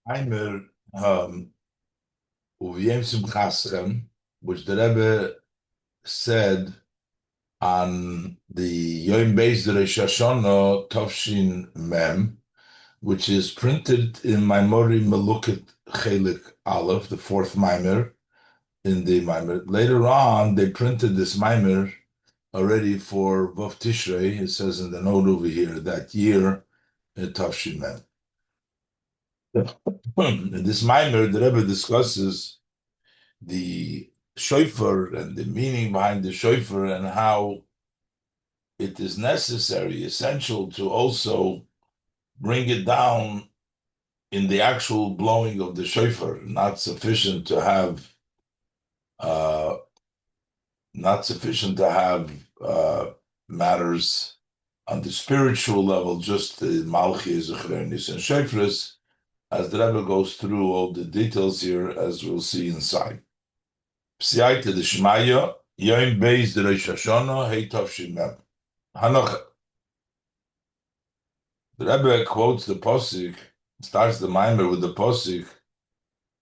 Mamer, U'VeYom Simchaseichem, which the Rebbe said on the Yom Beis Rosh Hashanah Tofshin Mem, which is printed in Mamorim Mlukit Chelik Aleph, the fourth Mamer in the Mamer. Later on, they printed this Mamer already for Vav Tishrei. It says in the note over here that year in Tofshin Mem. In this Mamer, the Rebbe discusses the shofar and the meaning behind the shofar and how it is necessary, essential to also bring it down in the actual blowing of the shofar. Uh, not sufficient to have matters on the spiritual level, just the malchi, zechrenis, and shofars, as the Rebbe goes through all the details here, as we'll see inside. Psiaita the Shmaya, Yom Beis the Rosh Hashanah, h'tsh Mem. Hanoch. The Rebbe quotes the posik, starts the Mamer with the posik,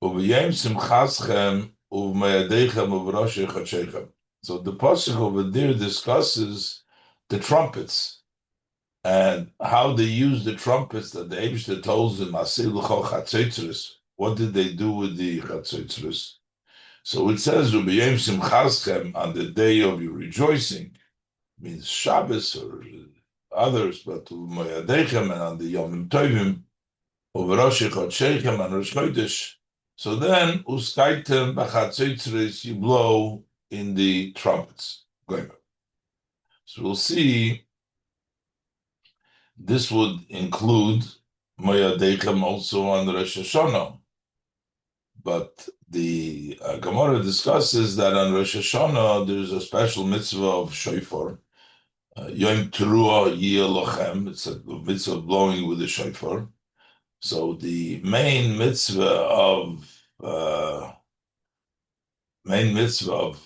U'VeYom Simchaseichem, ובמועדיכם ובראשי Chodsheichem. So the posik over there discusses the trumpets and how they use the trumpets that the Eibishter tells them, Chodsheichem. What did they do with the Chodsheichem? So it says, U'VeYom Simchaseichem, on the day of your rejoicing, means Shabbos or others, but ובמועדיכם, and on the Yom Tovim, ובראשי Chodsheichem, and Rosh Chodesh. So then, ותקעתם בחצוצרות, you blow in the trumpets. So we'll see, this would include ובמועדיכם also on the Rosh Hashanah. But the Gemara discusses that on Rosh Hashanah there's a special mitzvah of shofar. Yom Teruah Yeh Lochem, it's a mitzvah of blowing with the shofar. So the main mitzvah of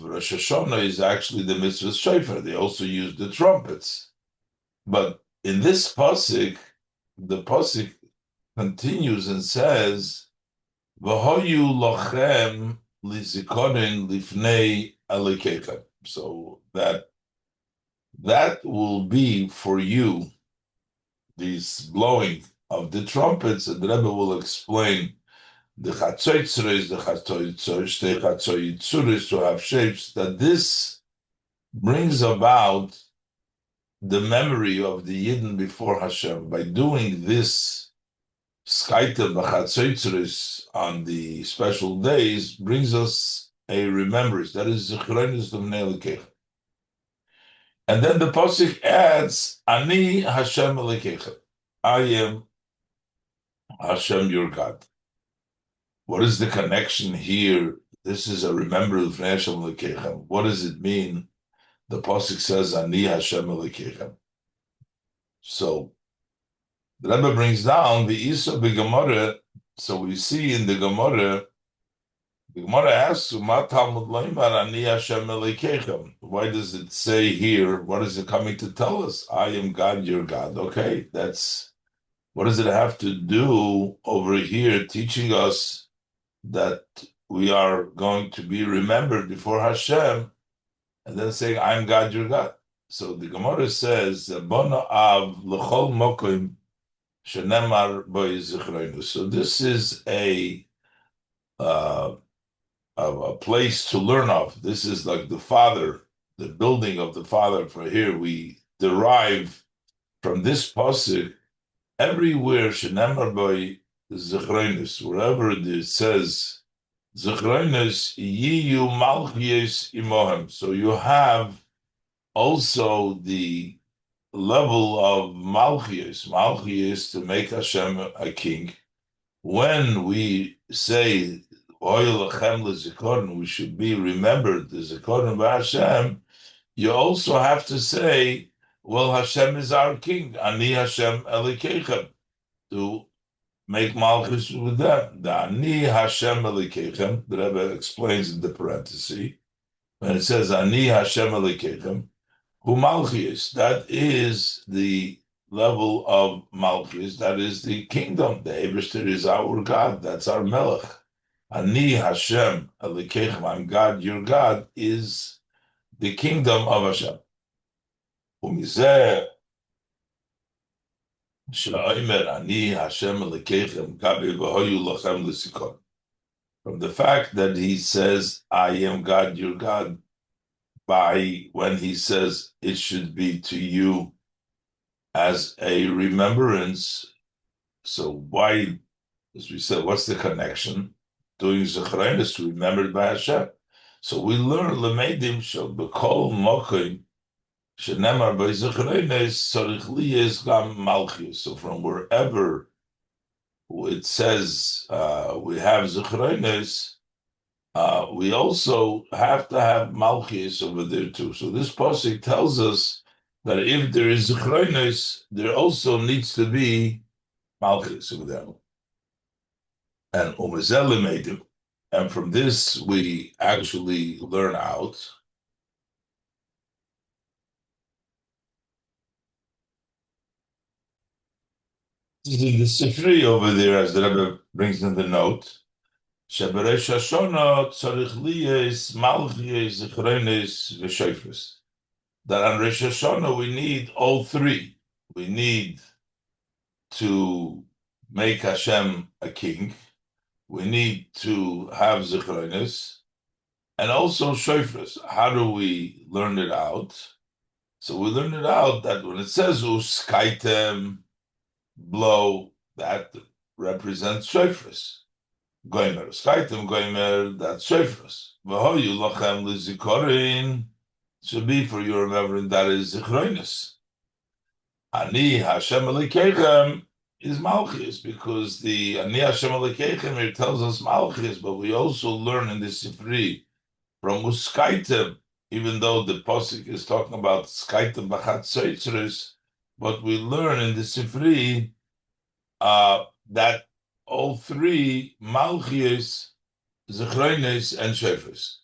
Rosh Hashanah is actually the mitzvah shofar. They also use the trumpets. But in this pasuk, the pasuk continues and says, "V'hoyu lochem lizikorin lifnei alikeichem." So that will be for you, this blowing of the trumpets, and the Rebbe will explain the Chodsheichem, the Chodsheichem, to have shapes, that this brings about the memory of the Yidden before Hashem. By doing this Skaita B'Chatzotros on the special days, brings us a remembrance. That is Zechronis L'Mnei Elokeichem. And then the Pasuk adds, Ani Hashem Elokeichem. I am Hashem your God. What is the connection here? This is a remembrance of Hashem Elokeichem. What does it mean? The Pasuk says, Ani Hashem Elokeichem. So the Rebbe brings down the Isa b'Gemara. So we see in the Gemara asks, "Ma Talmud loymar Ani Hashem Elokeichem?" Why does it say here? What is it coming to tell us? I am God, your God. Okay, what does it have to do over here, teaching us that we are going to be remembered before Hashem, and then saying, "I'm God, your God." So the Gemara says, "Bono av l'chol mokim." So this is a place to learn of. This is like the Father, the building of the Father. For here we derive from this pasuk everywhere shenemar by zechroinus, wherever it says zechroinus yiyu malchies imohem. So you have also the level of Malchius to make Hashem a king. When we say Oil Lechem LeZikoron, we should be remembered the Zikoron Hashem. You also have to say, well, Hashem is our king. Ani Hashem Elokeichem, to make Malchus with them. The Ani Hashem Elokeichem, the Rebbe explains in the parenthesis, when it says Ani Hashem Elokeichem, who Malchius, that is the level of Malchus, that is the kingdom. The Eberster is our God, that's our Melech. Ani Hashem Elokeichem, I'm God, your God, is the kingdom of Hashem. Umizeh she'omer Ani Hashem Elokeichem gabe v'hoyu lochem l'sikon. From the fact that he says, I am God, your God, by when he says it should be to you as a remembrance. So why, as we said, what's the connection? Doing Zechrein is to remember by Hashem. So we learn Lemedim shall bekol mokim shenemar by Zechrein is tzarich liyes gam malchus. So from wherever it says we have Zechrein, we also have to have malchus over there too. So this pasuk tells us that if there is Zechrein, there also needs to be malchus over there. And umazel made him. And from this, we actually learn out this is the Sifri over there, as the Rebbe brings in the note. Rosh Hashanah tzarich liyes malchus zechronis v'shofros. That on Rosh Hashanah we need all three. We need to make Hashem a king. We need to have zechronis, and also shofros. How do we learn it out? So we learn it out that when it says ''tka'tem," blow, that represents shofros. Goimer, ''tka'tem," goimer, that's shofros. V'hoyu lochem l'zikorin should be for your remembering, that is zichronis. Ani Hashem Elokeichem is Malchus, because the Ani Hashem Elokeichem here tells us Malchus, but we also learn in the Sifri from U'skaitem, even though the Pasuk is talking about Skaitem BaChatzotzros, but we learn in the Sifri that all three, Malchus, Zechronis, and Shofros.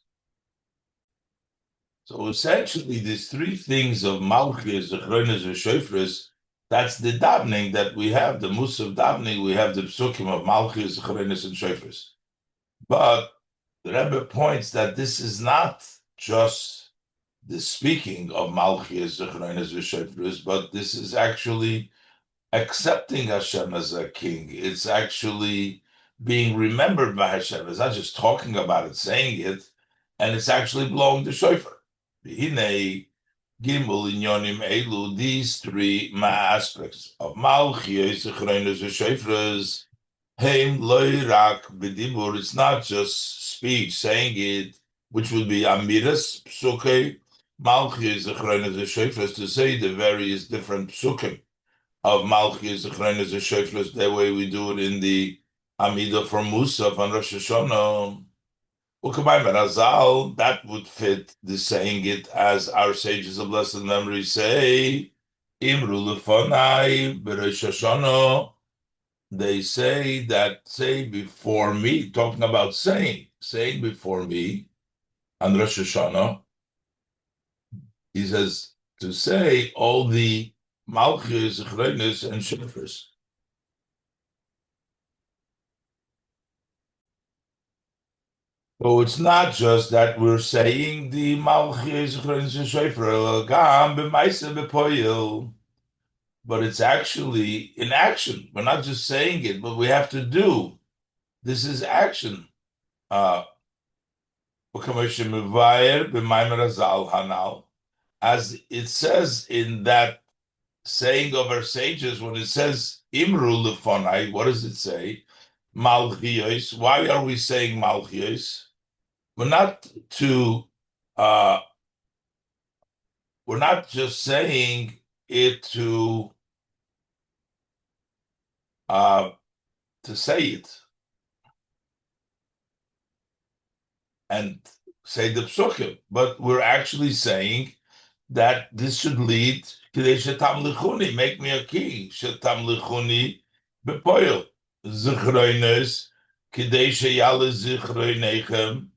So essentially, these three things of Malchus, Zechronis, and Shofros, that's the davening that we have, the Musaf davening, we have the Psukim of Malchus, Zechronis, and Shofros. But the Rebbe points that this is not just the speaking of Malchus, Zechronis, and Shofros, but this is actually accepting Hashem as a king. It's actually being remembered by Hashem. It's not just talking about it, saying it, and it's actually blowing the shofar. Hine Gimel Inyonim Elu, these three aspects of Malchus, Zechronos, and Shofros, Heim Loi Rak B'dibur, it's not just speech, saying it, which would be Amiras, Psuke, Malchus, Zechronos, and Shofros, to say the various different Psukim of Malchus, Zechronos, and Shofros, the way we do it in the Amidah for Musaf and Rosh Hashanah. That would fit the saying it as our sages of blessed memory say, Imru lefonai b'Rosh Hashanah. They say that, say before me, talking about saying before me on Rosh Hashanah. He says to say all the Malchus, Zechronos, and Shofros. So it's not just that we're saying the Malchus, Zechronos, and Shofar, Gam b'maisa b'poyil, but it's actually in action. We're not just saying it, but we have to do. This is action. As it says in that saying of our sages, when it says Imru lefonai, what does it say? Malchios. Why are we saying Malchios? We're not just saying it to say it and say the psukim, but we're actually saying that this should lead Kidei shetam lichuni, make me a king. Shetam lichuni bepoil zichroines Kidei sheyale zichronechem.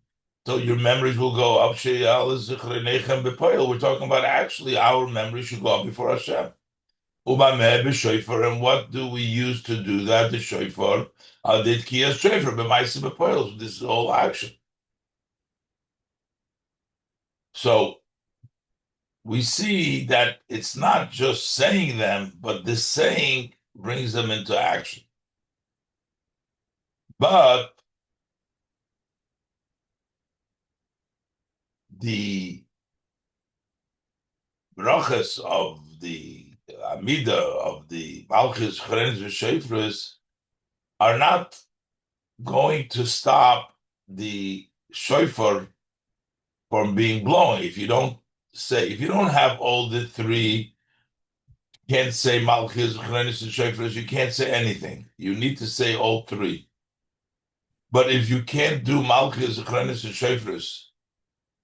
So your memories will go up. Sheyale zichronechem bepoil. We're talking about actually our memory should go up before Hashem. Mamer b'shofar, and what do we use to do that? The shofar. Did kiyas shofar b'ma'asim b'poil. This is all action. So we see that it's not just saying them, but the saying brings them into action. But the brachas of the Amida, of the Malchus, Cherenes, V'Shofros are not going to stop the shofar from being blown. If you don't have all the three, you can't say Malchus, Cherenes, and Shofros, you can't say anything. You need to say all three. But if you can't do Malchus, Cherenes, and Shofros,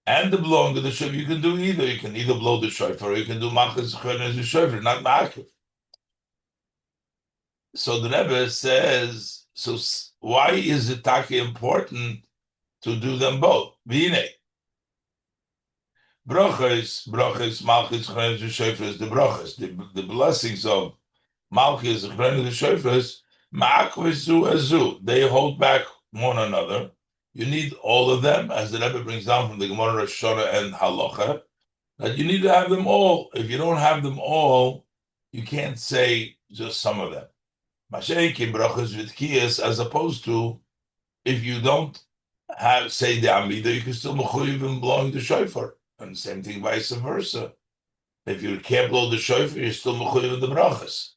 and the blowing of the shofar, you can do either. You can either blow the shofar or you can do Malchus, Cherenes, and Shofar, not Malchus. So the Rebbe says, so why is it taki important to do them both? V'hinei, brachas, malchus, chrenes, v'shofros, the brachas, the blessings of malchus, chrenes, v'shofros, ma'akvizu azu, they hold back one another. You need all of them, as the Rebbe brings down from the Gemara Rosh Hashanah and Halacha, that you need to have them all. If you don't have them all, you can't say just some of them. Mashenki brachas v'tkiyas, as opposed to if you don't have say the Amida, you can still mechuyev in blowing the shofar, and the same thing vice versa. If you can't blow the shofar, you're still mechuyev in the brachas.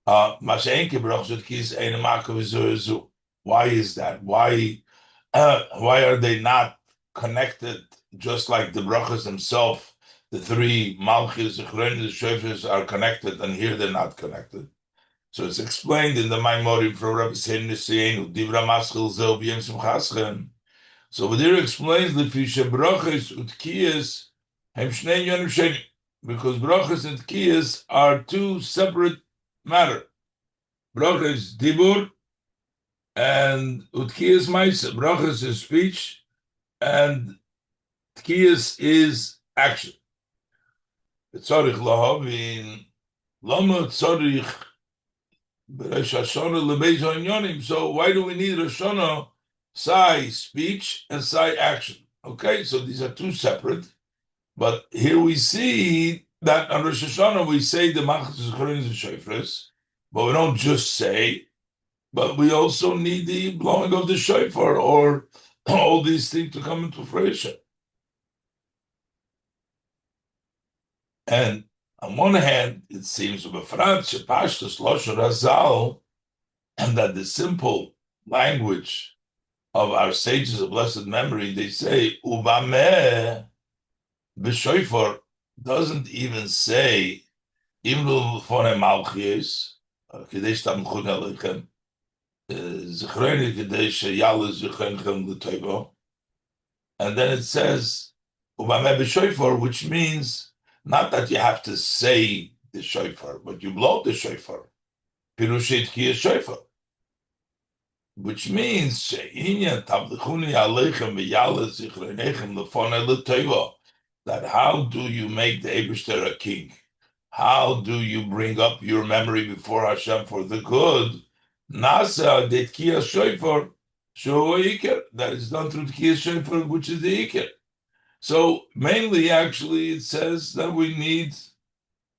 Mashenki brachas v'tkiyas ein makav. Why is that? Why are they not connected? Just like the brachas themselves, the three malchus, the chrenes, the shofars are connected, and here they're not connected. So it's explained in the Mamer from Rabbi Chaim Wolosow, Divra Maschil Zeh U'VeYom Simchaseichem. So over there explains the fishe brachas u'tkiyas hem shnei yonim shenim, because brachas and tkiyas are two separate matter. Brachas dibur and u'tkiyas ma'isa. Brachas is speech and tkiyas is action. Tzarich lahavin lama tzarich. Rosh Hashanah. So why do we need Rosh Hashanah? Sai speech and sai action. Okay, so these are two separate. But here we see that on Rosh Hashanah we say the Malchus, Cherenes, and Shofros, but we don't just say, but we also need the blowing of the shofar or all these things to come into fruition. And on one hand, it seems and that the simple language of our sages of blessed memory, they say, U'vameh b'shofar doesn't even say, Imlu l'fonei malchies, k'dei shtamchun alechem, zichreni k'dei sheyalu zichrenchem l'toivo. And then it says, U'vameh b'shofar, which means not that you have to say the shofar, but you blow the shofar. Pirushit ki shofar. Which means that how do you make the Eibishter a king? How do you bring up your memory before Hashem for the good? Nasa detkiya shofar iker, that is done through tkiya shofar, which is the iker. So mainly, actually, it says that we need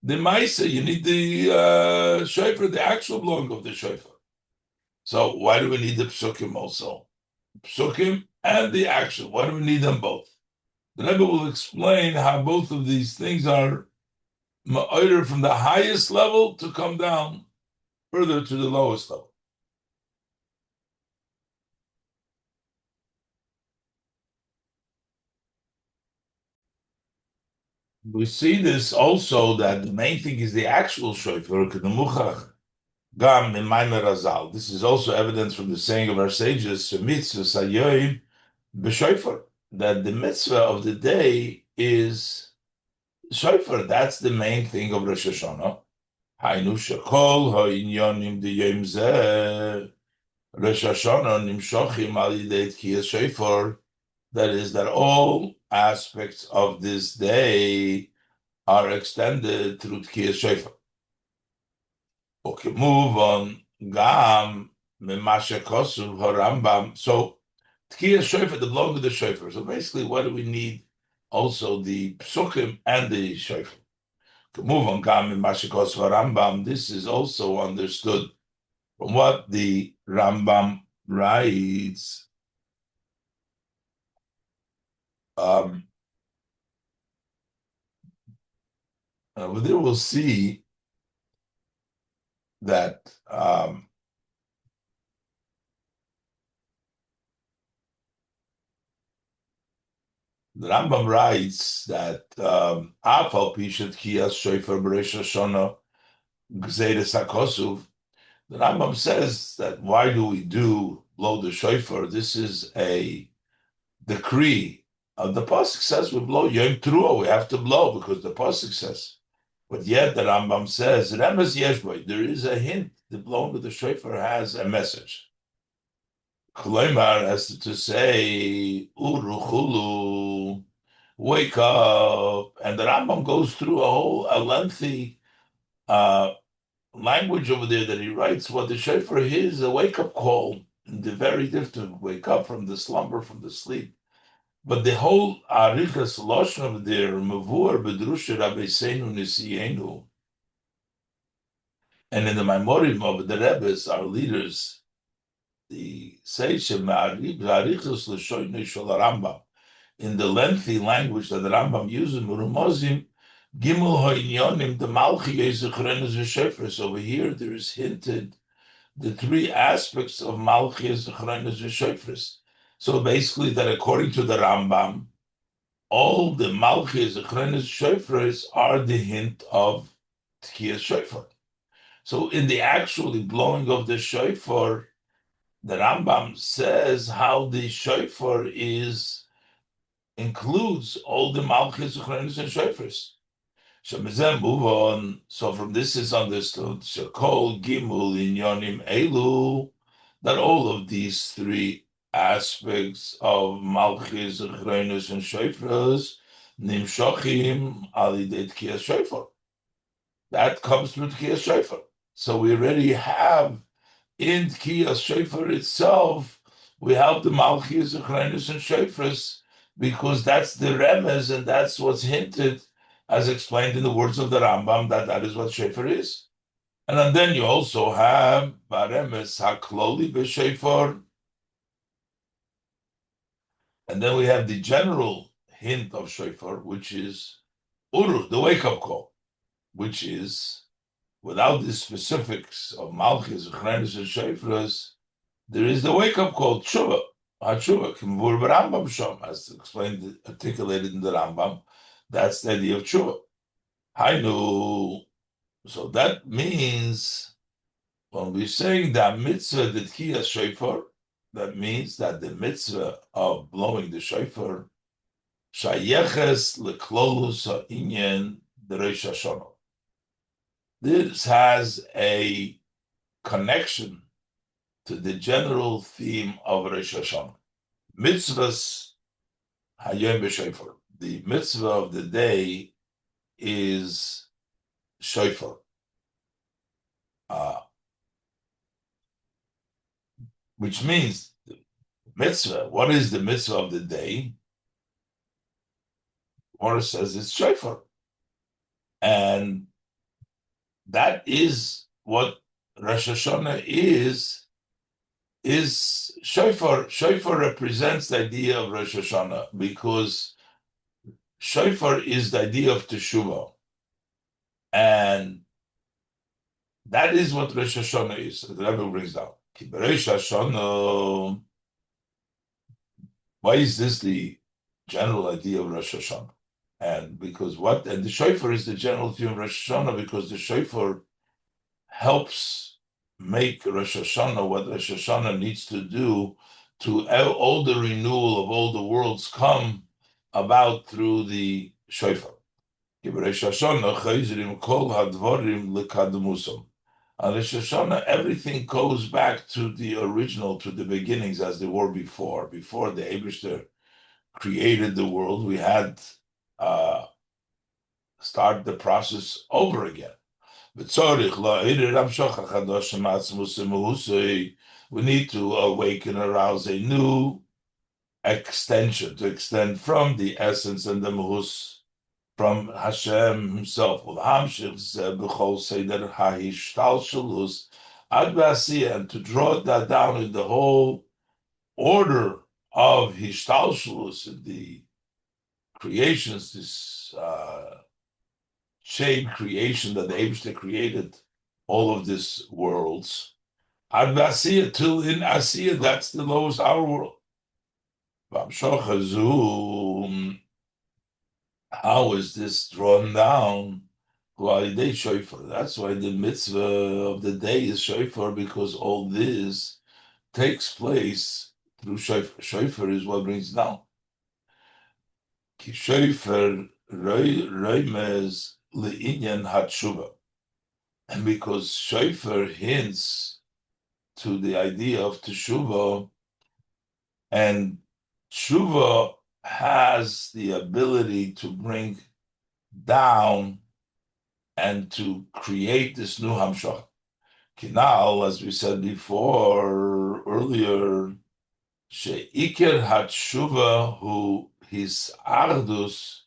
the maisa. You need the shofar, the actual blowing of the shofar. So why do we need the psukim also? Psukim and the action. Why do we need them both? The Rebbe will explain how both of these things are ma'oder from the highest level to come down further to the lowest level. We see this also that the main thing is the actual shofar, Gam in Mamer Azal. This is also evidence from the saying of our sages, mitzvah sayoim b'shofar, that the mitzvah of the day is shofar. That's the main thing of Rosh Hashanah. Hainu shekol ha'inyonim d'yom zeh Rosh Hashanah nimshochim al yidei tkiyas shofar. That is, that all aspects of this day are extended through tkiyas shofar. Okay, move on. Gam Memashe Kosuv Harambam. So Tkiyah shofar, the blowing of the shofar. So basically, what do we need? Also the psukim and the shofar. Move on. Gam Memashe Kosuv Harambam. This is also understood from what the Rambam writes. Over there we'll see that the Rambam writes that Afal Pishat Kiyas Shofar Rosh Hashanah Gzeiras HaKosuv. The Rambam says that why do we blow the shofar? This is a decree. The pasuk says we blow Yom Teruah. We have to blow because the pasuk says. But yet the Rambam says Remes Yeshboy. There is a hint. The blowing of the shofar has a message. Kloimar has to say Uruchulu, wake up, and the Rambam goes through a lengthy language over there that he writes what the shofar is a wake-up call, the very different wake up from the slumber, from the sleep. But the whole arichas lashon over there, mavur bedrusha Rabbi Seinu Nisienu, and in the mamorim of the Rebbes, our leaders, the seichem arichas l'shoyne shel Rambam, in the lengthy language that the Rambam uses, murumozim gimel ha'inyonim the malchi yezechrenes v'shofar. Over here, there is hinted the three aspects of Malchus, Zechrenes, Shofars. So basically, that according to the Rambam, all the Malchus, Zechrenes, Shofars are the hint of Tkiyah Shofar. So in the actually blowing of the Shofar, the Rambam says how the Shofar includes all the Malchus, Zechrenes, and Shofars. Move on. So from this is understood, Shekol Gimul Inyonim Elu, that all of these three aspects of Malchus, Chronos, and Shofras, Nimshachim Alidei Tkiyas Shofar. That comes through Tkiyas Shofar. So we already have in Tkiyas Shofar itself, we have the Malchus, Chronos, and Shofras, because that's the remez and that's what's hinted, as explained in the words of the Rambam, that is what shofar is. And then you also have baremes hakloli b'shofar, and then we have the general hint of shofar, which is uru, the wake-up call, which is without the specifics of malchus, chrenis, and shofras, there is the wake-up call, tshuva, ha-tshuva, kimvur b'Rambam shom, as explained, articulated in the Rambam. That's the idea of tshuva. Hainu. So that means when we're saying that mitzvah the tkiyas shofar, that means that the mitzvah of blowing the shofar shayeches leklolus ha'inyan the Rosh Hashanah. This has a connection to the general theme of Rosh Hashanah. Mitzvahs hayom b'shofar. The mitzvah of the day is shofar. Which means mitzvah. What is the mitzvah of the day? Morris says it's shofar. And that is what Rosh Hashanah is shofar. Shofar represents the idea of Rosh Hashanah because shofar is the idea of teshuvah. And that is what Rosh Hashanah is. The Rebbe brings down. Rosh Hashanah, why is this the general idea of Rosh Hashanah? And because and the shofar is the general theme of Rosh Hashanah because the shofar helps make Rosh Hashanah what Rosh Hashanah needs to do to all the renewal of all the worlds come about through the shofar. Rosh Hashanah chayzrim kol hadvarim lekadmusam. On Rosh Hashanah, everything goes back to the original, to the beginnings as they were before. Before the Eibishter created the world, we had start the process over again. We need to awaken, arouse a new extension, to extend from the essence and the mahus, from Hashem himself. And to draw that down in the whole order of hishtalshelus, in the creations, this chain creation that the Eibishter created, all of these worlds. Ad Asiya, till in Asiya, that's the lowest our world. How is this drawn down? That's why the mitzvah of the day is shofar, because all this takes place through shofar. Shofar is what brings down. Ki shofar roimez le'inyan hatshuva. And because shofar hints to the idea of teshuva, and teshuva has the ability to bring down and to create this new hamshach. Kinal, as we said before earlier, she'iker hatshuva hu his ardus.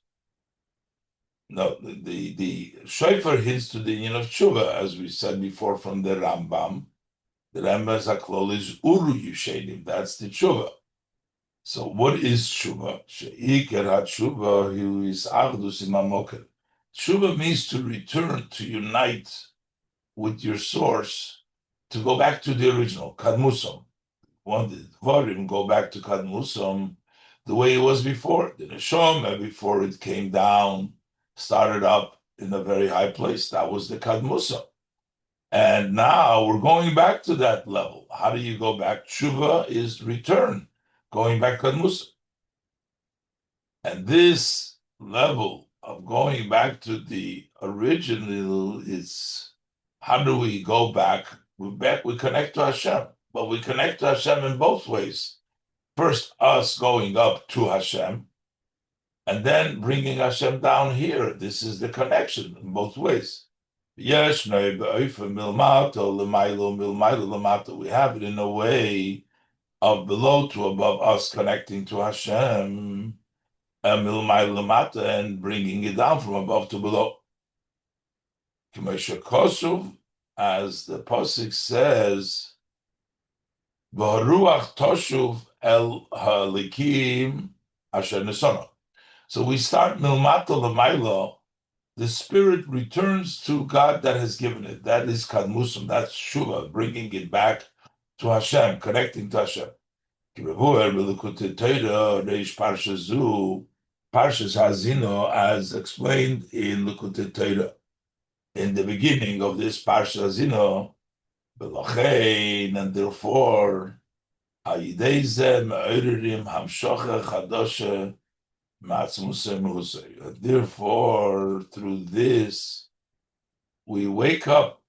No, the shofar hints to the union of tshuva, as we said before from the Rambam. The Rambam's aklol is uru yushenim. That's the tshuva. So what is tshuva? She'iker hatshuva hu his ardus imamoker. Tshuva means to return, to unite with your source, to go back to the original, kadmusam. One the dvarim go back to kadmusam, the way it was before. The neshama, before it came down, started up in a very high place. That was the kadmusam. And now we're going back to that level. How do you go back? Tshuva is return, going back kadmusam. And this level of going back to the original is, how do we go back? We connect to Hashem, but we connect to Hashem in both ways. First, us going up to Hashem, and then bringing Hashem down here. This is the connection in both ways. We have it in a way of below to above, us connecting to Hashem, and bringing it down from above to below. As the pasuk says, "V'haruach toshuv el halikim asher nesana." So we start milmata l'mayla. The spirit returns to God that has given it. That is kadmusum. That's shuva, bringing it back to Hashem, connecting to Hashem. Parshas Hazino, as explained in Likutei Torah, in the beginning of this Parshas Hazino, and therefore, therefore, through this, we wake up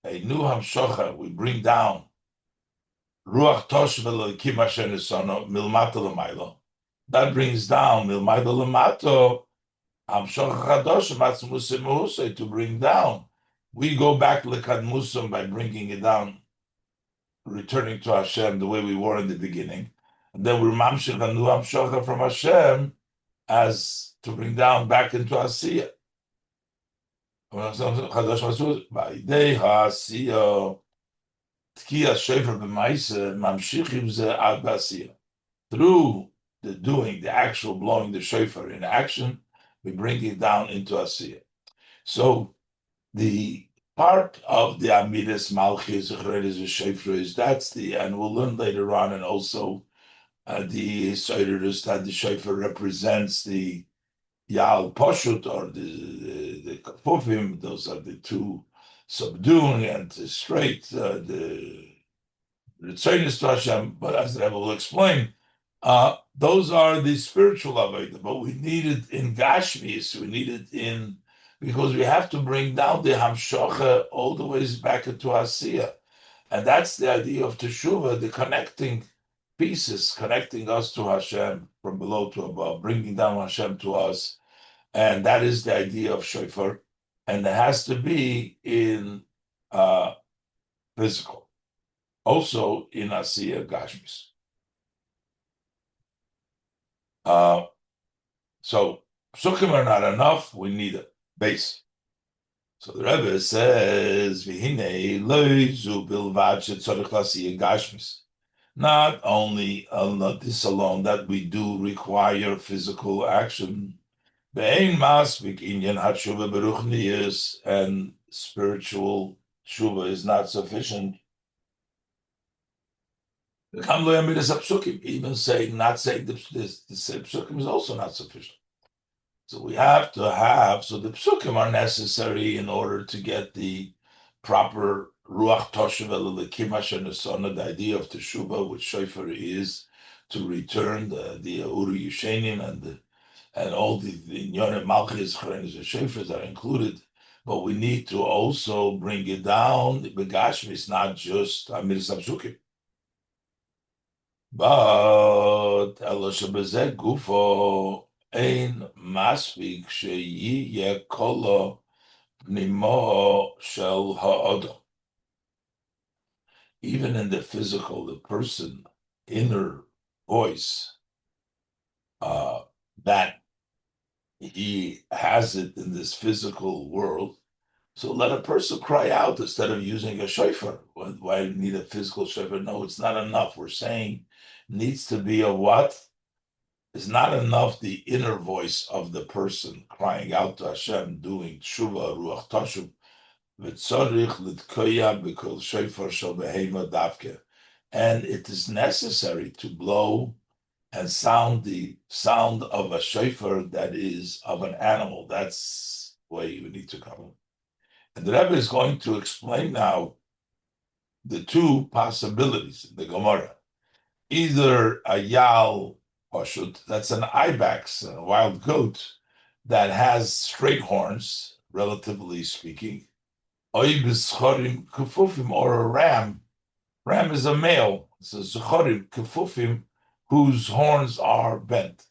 a new hamshocha, we bring down Ruach Tosh V'Elokim Asher Nisano Milmata L'Maylo. That brings down Milmata L'Mato Hamshocha Chadosh Matzmusei Mehusei, to bring down. We go back L'Kadmusum by bringing it down, returning to Hashem the way we were in the beginning. And then we're Mamshech a new Hamshocha from Hashem as to bring down back into Asiya. By Asiya. Through the doing, the actual blowing the shofar in action, we bring it down into Asiya. So the part of the Amidas Malchis shofar is, that's the, and we'll learn later on, and also the Soiders, that the shofar represents the Yal Poshut, or the Kafufim. Those are the two, subduing and straight, the Ritzonis to Hashem. But as the Rebbe will explain, those are the spiritual avodah. But we need it in Gashmis. We need it in, because we have to bring down the Hamshocha all the ways back into Asiya. And that's the idea of Teshuvah, the connecting pieces, connecting us to Hashem from below to above, bringing down Hashem to us. And that is the idea of shofar. and it has to be in physical. Also in Asiya Gashmis. So psukim are not enough, we need a base. So the Rebbe says, "V'hinei lo zu bilvad shetzorich lasiya gashmis." Not only not this alone, that we do require physical action. Be'ein masvik inyan hatshuva beruchnius, and spiritual tshuva is not sufficient. Even saying, not saying this psukim is also not sufficient. So we have to have, so the psukim are necessary in order to get the proper ruach toshuv elelikim asher nesona, the idea of teshuvah, which shofar is to return the uri yushenim and all the inyonim malchis chrenis and shofars are included. But we need to also bring it down. The begashmi is not just amiris psukim. But Elisha bezeh gufo ein masvik sheyiye kolo pnimo shel ha'odom. Even in the physical, the person, inner voice, that he has it in this physical world. So let a person cry out instead of using a shofar. Why do you need a physical shofar? No, it's not enough. We're saying needs to be a what? It's not enough the inner voice of the person crying out to Hashem, doing tshuva, ruach tashuv, v'tzorich litkoya b'kol shofar shel behema davke. And it is necessary to blow and sound the sound of a shofar that is of an animal. That's the way you need to come. And the Rebbe is going to explain now the two possibilities in the Gemara. Either a yal pashut, that's an ibex, a wild goat, that has straight horns, relatively speaking, oy b'schorim kefufim, or a ram. Ram is a male, it's a zechorim kefufim, whose horns are bent.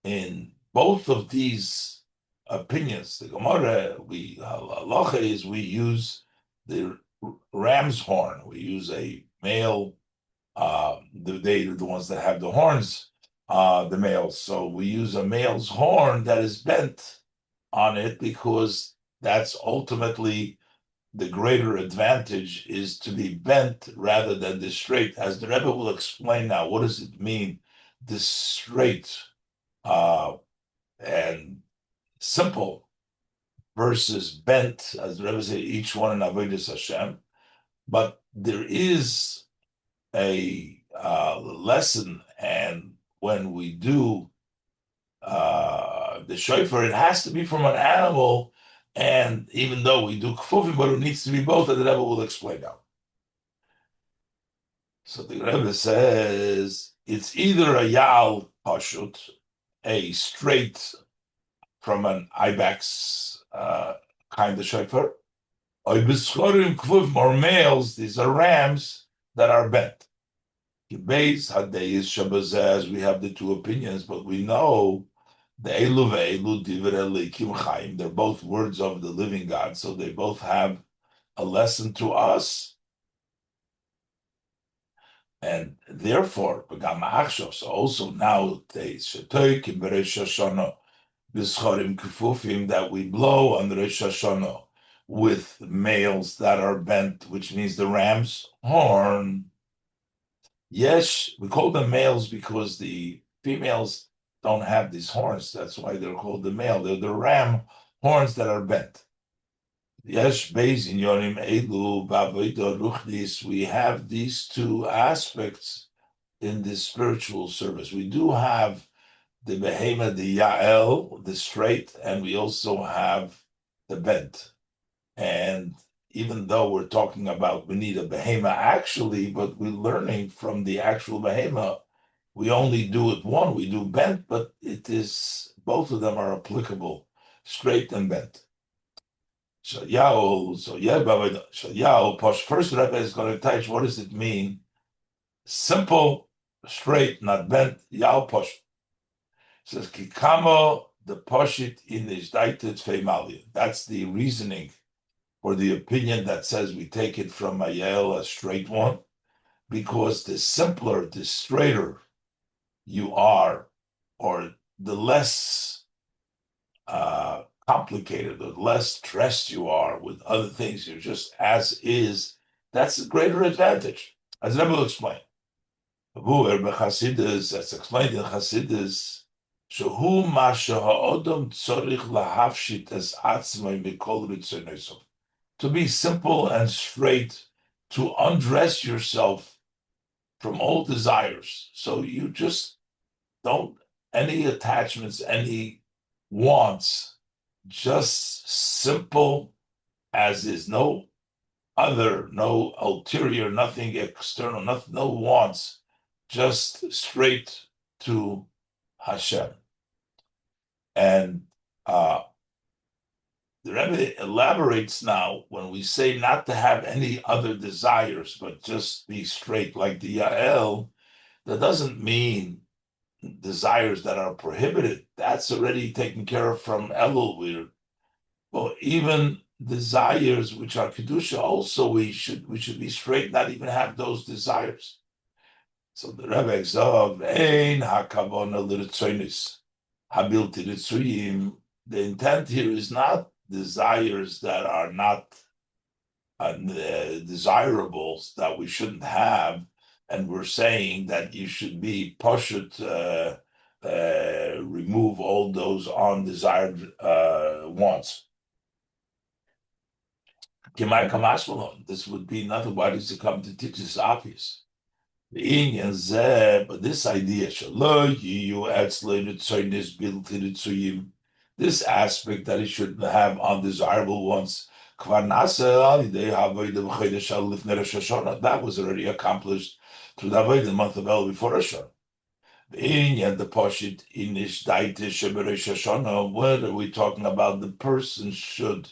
In both of these opinions, the Gemara, halacha is we use the ram's horn. We use a male. They are the ones that have the horns, the males. So we use a male's horn that is bent on it because that's ultimately the greater advantage is to be bent rather than the straight. As the Rebbe will explain now, what does it mean, this straight and simple versus bent, as the Rebbe say, each one in Avodas Hashem. But there is a lesson, and when we do the shofar, it has to be from an animal, and even though we do kfufim, but it needs to be both, and the Rebbe will explain now. So the Rebbe says it's either a yal pashut, a straight from an ibex kind of shofar, or b'schorim kfufim, or males, these are rams that are bent. Base Hadei Shabazaz, we have the two opinions, but we know the Elu ve'elu divrei Elokim Chaim, they're both words of the living God, so they both have a lesson to us. And therefore, so also now they Shetoik in Rosh Hashanah, B'schorim Kefufim, that we blow on the Rosh Hashanah with males that are bent, which means the ram's horn. Yes, we call them males because the females don't have these horns. That's why they're called the male. They're the ram horns that are bent. Yes, in Yonim Elu Bavoida Ruchnis, we have these two aspects in this spiritual service. We do have the behema, the Yael, the straight, and we also have the bent. And even though we're talking about we need a behema actually, but we're learning from the actual behema, we only do it one, we do bent, but it is, both of them are applicable, straight and bent. So first Rebbe is going to teach what does it mean? Simple, straight, not bent, Yao Posh. Says Kikamo the Pashit in Ishdaitet Feimalia. That's the reasoning for the opinion that says we take it from a Yael, a straight one, because the simpler, the straighter you are, or the less complicated, the less stressed you are with other things, you're just as is, that's a greater advantage. As Rebbe will explain. That's explained in Chassidus, Shehu ma sheha'odom tzorich lahafshit es atzmai mikol ritzonosov. To be simple and straight, to undress yourself from all desires. So you just don't, any attachments, any wants, just simple as is, no other, no ulterior, nothing external, nothing, no wants, just straight to Hashem. And the Rebbe elaborates now when we say not to have any other desires, but just be straight like the Yael, that doesn't mean desires that are prohibited. That's already taken care of from Elul. Well, even desires which are Kedusha, also we should be straight, not even have those desires. So the Rebbe Exov, Ein hakavona l'ritzonis habilti ritzuyim. The intent here is not desires that are not desirables that we shouldn't have, and we're saying that you should be poshut, remove all those undesired wants. This would be nothing. Why does it come to teach us? Obvious. But this idea, this aspect that it shouldn't have undesirable ones, that was already accomplished through the month of El before Rosh Hashanah. What are we talking about? The person should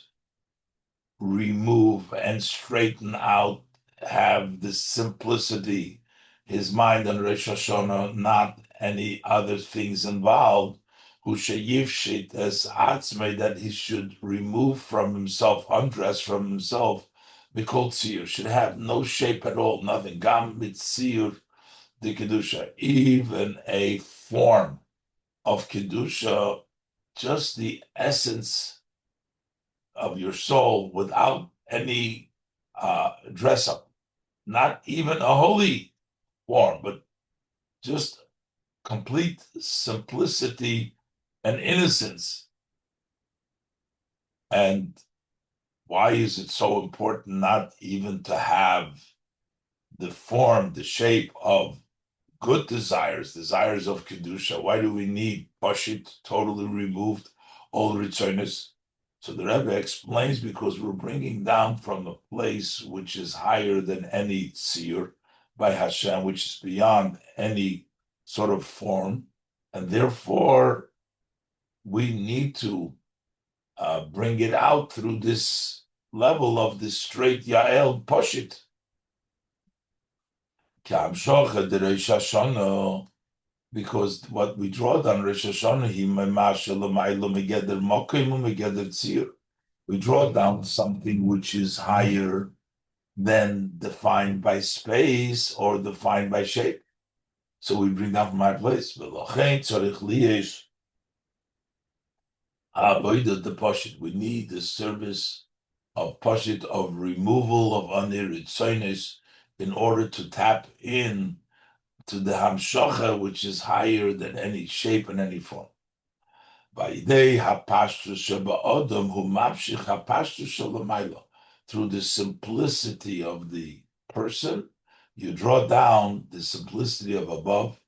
remove and straighten out, have the simplicity, his mind on Rosh Hashanah, not any other things involved, that he should remove from himself, undress from himself, should have no shape at all, nothing. Gam mitzir the Kedusha, even a form of Kedusha, just the essence of your soul without any dress up, not even a holy form, but just complete simplicity and innocence. And why is it so important not even to have the form, the shape of good desires, desires of Kedusha? Why do we need Pashit, totally removed, all Ritzonos? So the Rebbe explains, because we're bringing down from a place which is higher than any tzir by Hashem, which is beyond any sort of form, and therefore we need to bring it out through this level of this straight Yael Pashit. Because what we draw down Rosh Hashanah, we draw down something which is higher than defined by space or defined by shape. So we bring down from our place. We need the service of Pashit, of removal of Aniritzonis, in order to tap in to the Hamshocha, which is higher than any shape and any form. Through the simplicity of the person, you draw down the simplicity of above,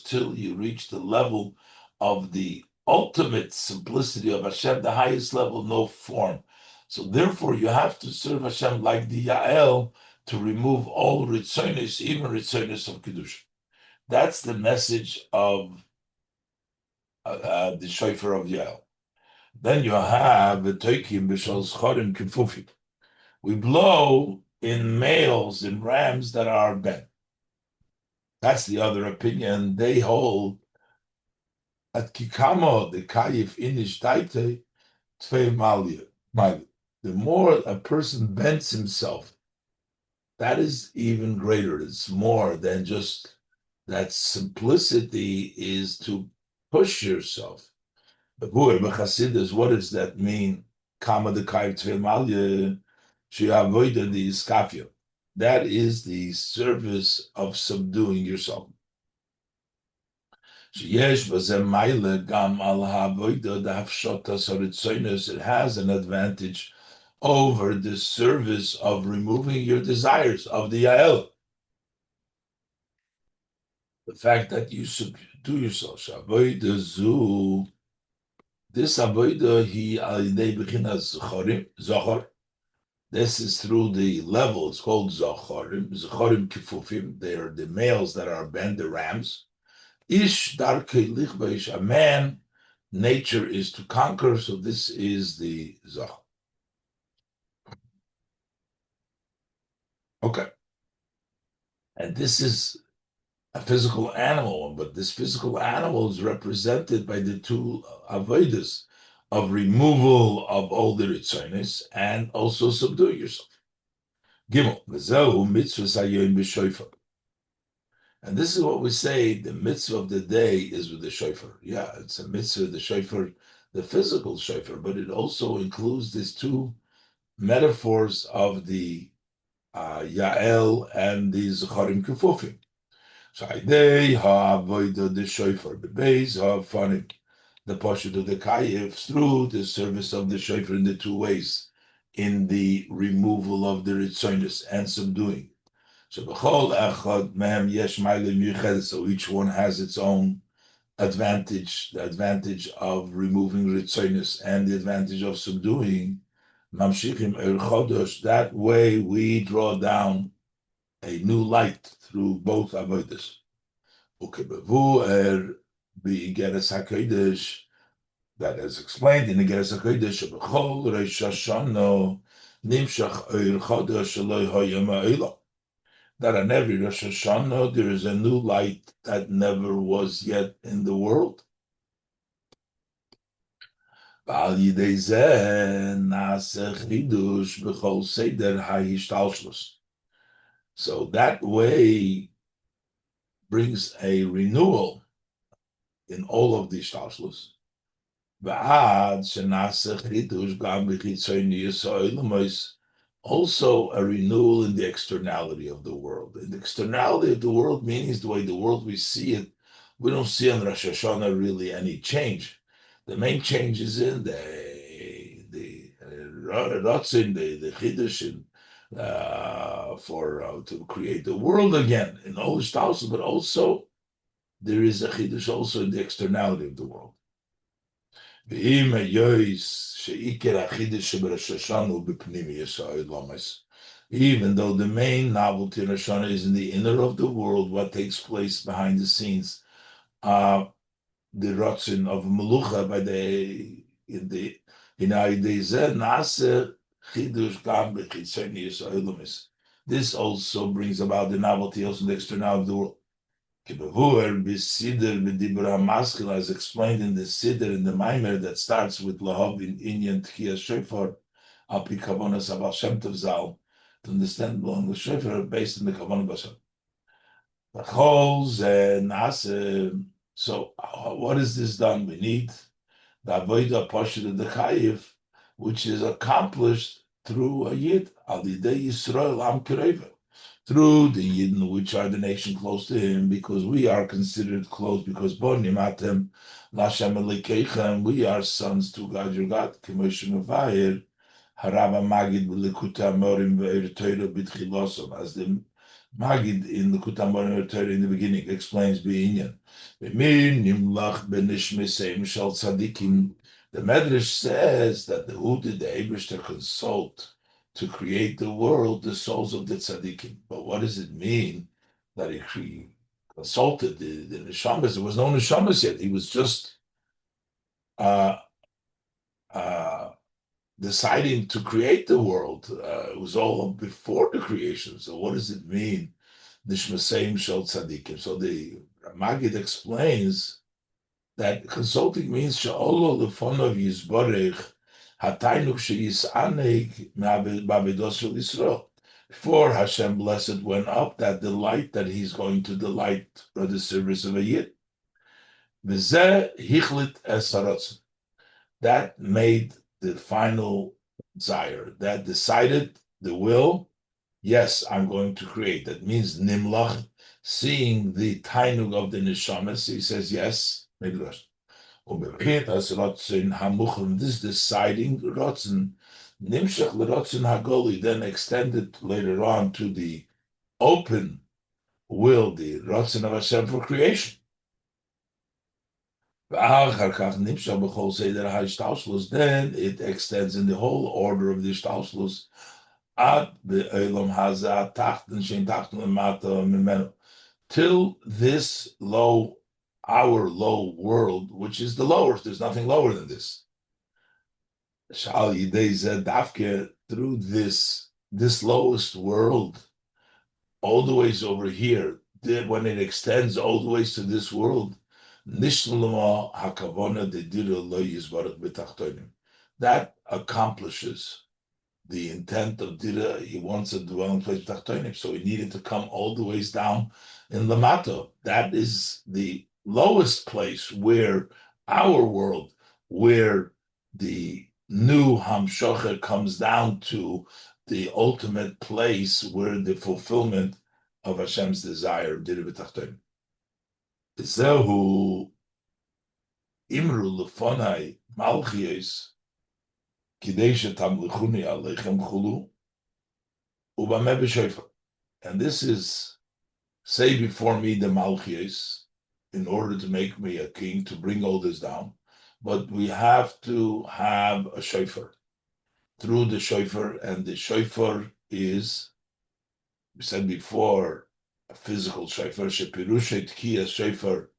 till you reach the level of the ultimate simplicity of Hashem, the highest level, no form. So therefore, you have to serve Hashem like the Yael, to remove all ritzonis, even ritzonis of Kedusha. That's the message of the shofar of Yael. Then you have the toikim b'shal schorim kifufim. We blow in males, in rams that are bent. That's the other opinion. They hold at kikamo the kayif inish taite tvei malya. The more a person bends himself, that is even greater. It's more than just that simplicity is to push yourself. But what does that mean? Kama the kayif tvei malya, she avoided the iskafia. That is the service of subduing yourself. It has an advantage over the service of removing your desires of the Yael. The fact that you subdue yourself. This avoida he zohar. This is through the level. It's called zoharim. Zoharim kifufim. They are the males that are bent, the rams. Ish darkei lichbeish. A man, nature is to conquer. So this is the zohar. Okay. And this is a physical animal, but this physical animal is represented by the two avodas of removal of all the ritzonis and also subduing yourself. Gimel, v'zehu mitzvah sayyim b'shofar. And this is what we say, the mitzvah of the day is with the shofar. Yeah, it's a mitzvah, the shofar, the physical shofar, but it also includes these two metaphors of the Yael and the Zecharim Kufufim. The shofar, the base of fanim, the pashut of the kayif through the service of the shofar in the two ways, in the removal of the ritzonis and subduing. So each one has its own advantage, the advantage of removing ritzonis and the advantage of subduing. That way we draw down a new light through both avodas. That is explained in the Geras HaKodesh. Rosh Hashanah nimshach oir chodesh eloi hayom ha'olam. That on every Rosh Hashanah there is a new light that never was yet in the world. So that way brings a renewal in all of the shtalshlus. Also a renewal in the externality of the world. In the externality of the world means the way the world we see it, we don't see on Rosh Hashanah really any change. The main change is in the Ratzin, the Chiddush, to create the world again in all shtalshlus, but also there is a Chiddush also in the externality of the world. Even though the main novelty in Rosh Hashanah is in the inner of the world, what takes place behind the scenes, the rotzin of melucha by this also brings about the novelty also in the externality of the world. As explained in the Siddur in the Mamer that starts with Lahov in Inyan Tchiyas Shofar, Api Kavonas Abal Shem Tov Zal, to understand blowing the Shofar based on the Kavanah Basar. So, what is this done? We need the Avodah Pashut of the Chayiv, which is accomplished through a Yid, Al Yidei Yisrael Am Kireva, through the Yidden, which are the nation close to him, because we are considered close, because Bonimatem, Lashem Elikechem, we are sons to God your God, K'moshe Mavayir, Harava Magid B'likuta Morim V'er Torah B'tchilosom, as the Magid in the Kutam Torah in the beginning explains B'inyan. B'mir Nimlach B'nishmesei Mishal Tzadikim. The Medrash says that who did the Eibishter consult to create the world, the souls of the tzaddikim. But what does it mean that he consulted the neshamas? There was no neshamas yet. He was just deciding to create the world. It was all before the creation. So what does it mean? Nishmaseim shel tzaddikim. So the Magid explains that consulting means she'olo lefonov yizborech hatainuk sheyisaneg ma'avedos shel Yisrael. Before Hashem blessed went up, that delight that He's going to delight by the service of a Yid. V'zeh hichlit es harotzon. That made the final desire. That decided the will. Yes, I'm going to create. That means nimlach, seeing the tainug of the neshamas. He says yes. Midrash. This deciding rotzen nimshach lerotzen hagoli, then extended later on to the open will, the rotzen of Hashem for creation. Then it extends in the whole order of the shtalshlus till this low, our low world, which is the lowest. There's nothing lower than this. Through this lowest world, all the ways over here, when it extends all the ways to this world, that accomplishes the intent of Dira. He wants a dwelling place b'tachtonim, so he needed to come all the ways down in Lamato. That is the lowest place where our world, where the new Hamshocha comes down to the ultimate place where the fulfillment of Hashem's desire, Dira b'tachtonim. Zehu imru lefonai malchios kidei shetamlichuni aleichem chulu ubameh b'shofar. And this is, say before me the malchios, in order to make me a king, to bring all this down. But we have to have a shofar, through the shofar, and the shofar is, we said before, a physical shofar, shepirushay tkiya shofar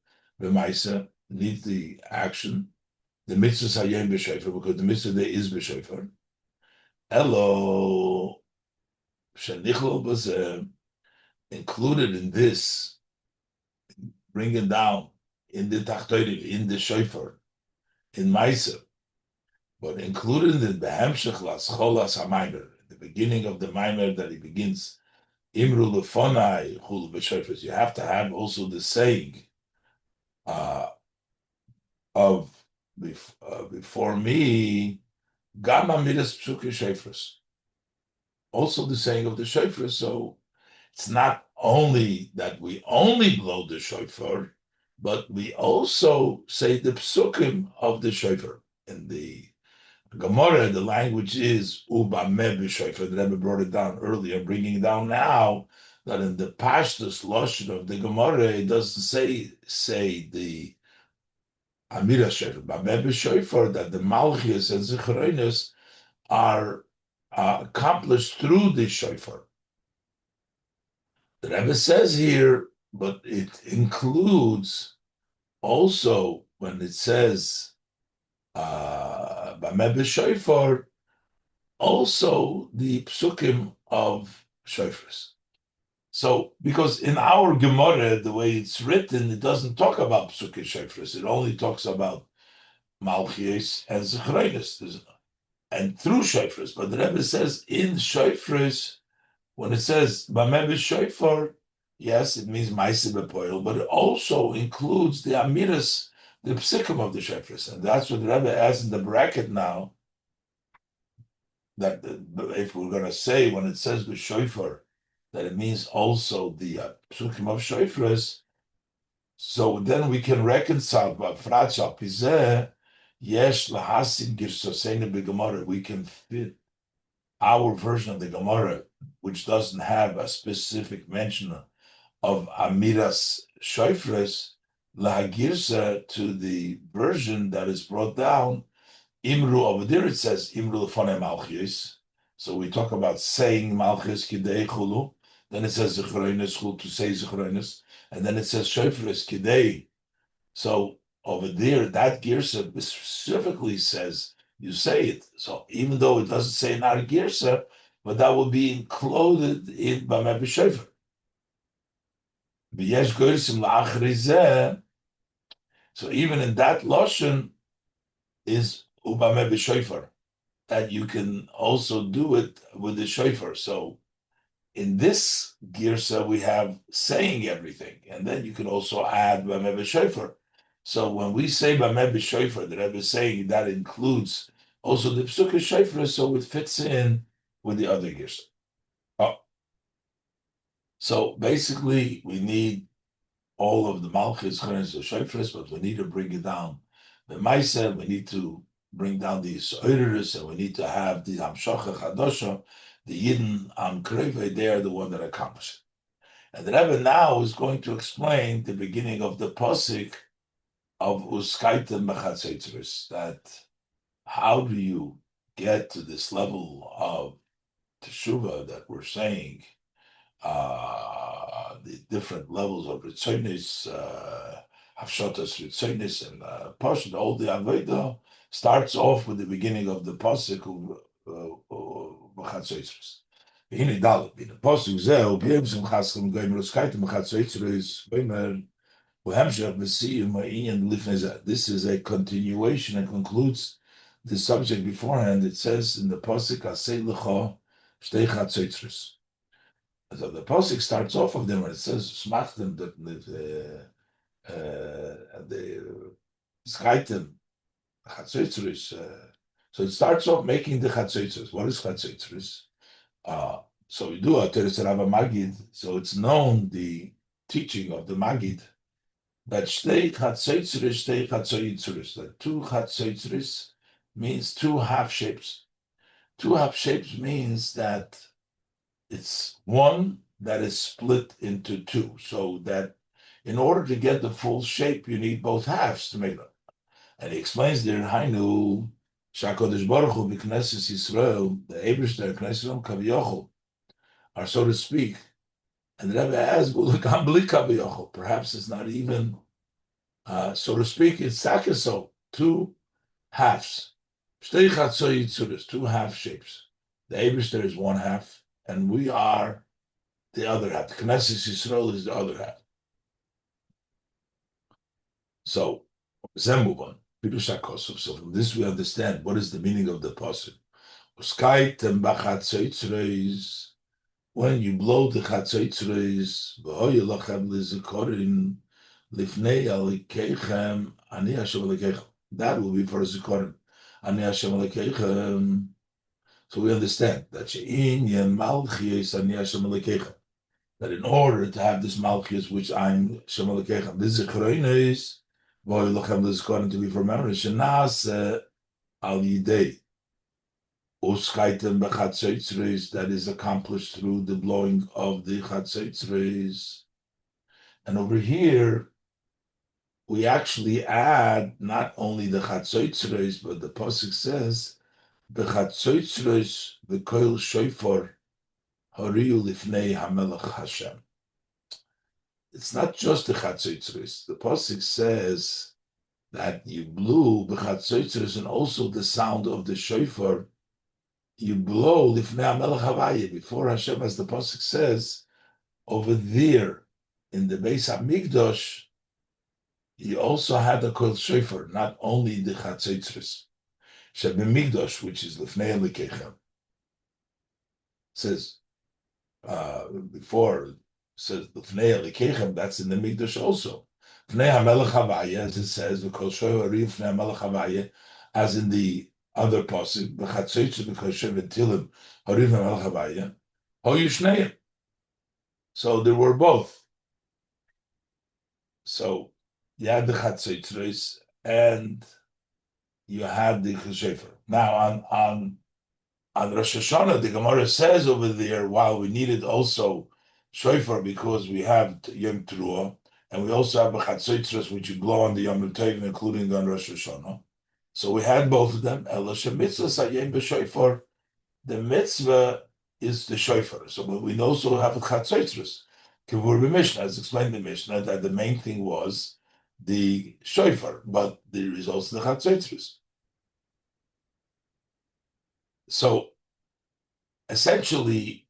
b'maisa, needs the action. The mitzvah hayom b'shofar, because the mitzvah there is b'shofar. Elo shenichlol b'zeh, included in this, bring it down in the tachtonim, in the shofar, in maisa, but included in the behemshech las ha'maimer, the beginning of the Mamer that he begins. Imru lefonai chul b'shofar. You have to have also the saying of before me, gam amidas psuke shofars. Also the saying of the shofar. So it's not only that we only blow the shofar, but we also say the psukim of the shofar. In the Gemara, the language is ubameh b'shofar. The Rebbe brought it down earlier, bringing it down now, that in the Pashtus Lashon of the Gemara, it doesn't say the Amira shofar, b'ameh b'shofar, that the Malchias and Zichroinus are accomplished through the shofar. The Rebbe says here, but it includes also when it says b'ameh b'shofar, also the psukim of shofars. So, because in our Gemara, the way it's written, it doesn't talk about psukim shofars. It only talks about malchios and zichroinus, and through shofars. But the Rebbe says in shofars, when it says b'ameh b'shofar, yes, it means ma'aseh b'poel, but it also includes the amiras, the psukim of the shofars, and that's what the Rebbe has in the bracket now. That if we're going to say when it says the shofar, that it means also the psukim of shofars, so then we can reconcile. Yesh lahasin girsoseinu b'Gemara. We can fit our version of the Gemara, which doesn't have a specific mention of amiras shofars, lahagirsa, to the version that is brought down. Imru, over there it says Imru lefonei malchios. So we talk about saying malchios kidei chulu. Then it says zichroinus chulu, to say zichroinus, and then it says shofars kidei. So over there, that girsa specifically says you say it. So even though it doesn't say in our girsa, but that will be included in b'ameh b'shofar. V'yesh goysim la'achri zeh. So even in that lashon is ubame b'shofar, that you can also do it with the shofar. So in this girsa we have saying everything, and then you can also add bame b'shofar. So when we say bame b'shofar, the Rebbe is saying that includes also the psukkah shofar, so it fits in with the other girsa. Oh. So basically, we need all of the malchus, cheres, and shofars, but we need to bring it down. The ma'aser, we need to bring down these oiris, and we need to have the hamshacha chadasha, the yidden kreve. They are the one that accomplish it. And the Rebbe now is going to explain the beginning of the pasuk of u'skaitem b'chatzotros, that how do you get to this level of teshuva that we're saying, the different levels of ritzonis, hafshatas ritzonis, and pashat. All the avodah starts off with the beginning of the pasuk of BaChatzotzros. This is a continuation and concludes the subject beforehand. It says in the pasuk, "Asei lecha shtei chatzotzros." So the pasuk starts off of them and it says, "Smachtem," the scheitem chatzotros. So it starts off making the chatzotros. What is chatzotros? So we do a Teres Rabba Magid. So it's known, the teaching of the Magid, that shtei chatzotros, shtei chatzotros, that two chatzotros means two half shapes. Two half shapes means that it's one that is split into two, so that in order to get the full shape, you need both halves to make it. And he explains there, Hainu, Shakodesh Baruch Hu, B'Knesses Yisrael, the Eberster Knesset Kaviyochel, are so to speak. And the Rebbe asks, perhaps it's not even, so to speak, it's sakiso, two halves. Two half shapes. The Eberster is one half, and we are the other half. The Knesset Yisrael is the other half. So, Zemubon, so from this we understand what is the meaning of the pasuk. When you blow the chatzotros, that will be for zikorim. So we understand that that in order to have this malchus, which I'm shemalekechem, this zikorim to be for memory, shenas al yidei. U'skaitem b'chatzotros, that is accomplished through the blowing of the chatzotros. And over here, we actually add not only the chatzotros, but the pasuk says, "B'chatzotros v'koil shofar hariu lifnei hamelach Hashem." It's not just the chatzotros. The pasuk says that you blew b'chatzotros, and also the sound of the shofar. You blow lifnei hamelach Havaya, before Hashem, as the pasuk says over there in the Beis Hamikdash. He also had a kol shofar, not only the chatzotros. Shebemikdash, which is lifnei halikechem, says before, says lifnei halikechem, that's in the mikdash also. Lifnei hamelach Havaya, as it says, the kol shofar lifnei hamelach Havaya, as in the other pasuk, the chatzotros because shevetilim hariv hamelach Havaya, hoyu shneim. So there were both. So you had the chatzotros and you had the shofar. Now on Rosh Hashanah, the Gemara says over there, while we needed also shofar because we have Yom Teruah, and we also have a chatzotros which you blow on the Yom Tov, including on Rosh Hashanah. So we had both of them. The mitzvah is the shofar. So we also have a chatzotros. Kivur b'Mishnah, as explained in the Mishnah, that the main thing was the shofar, but there is also the chatzotros. So essentially,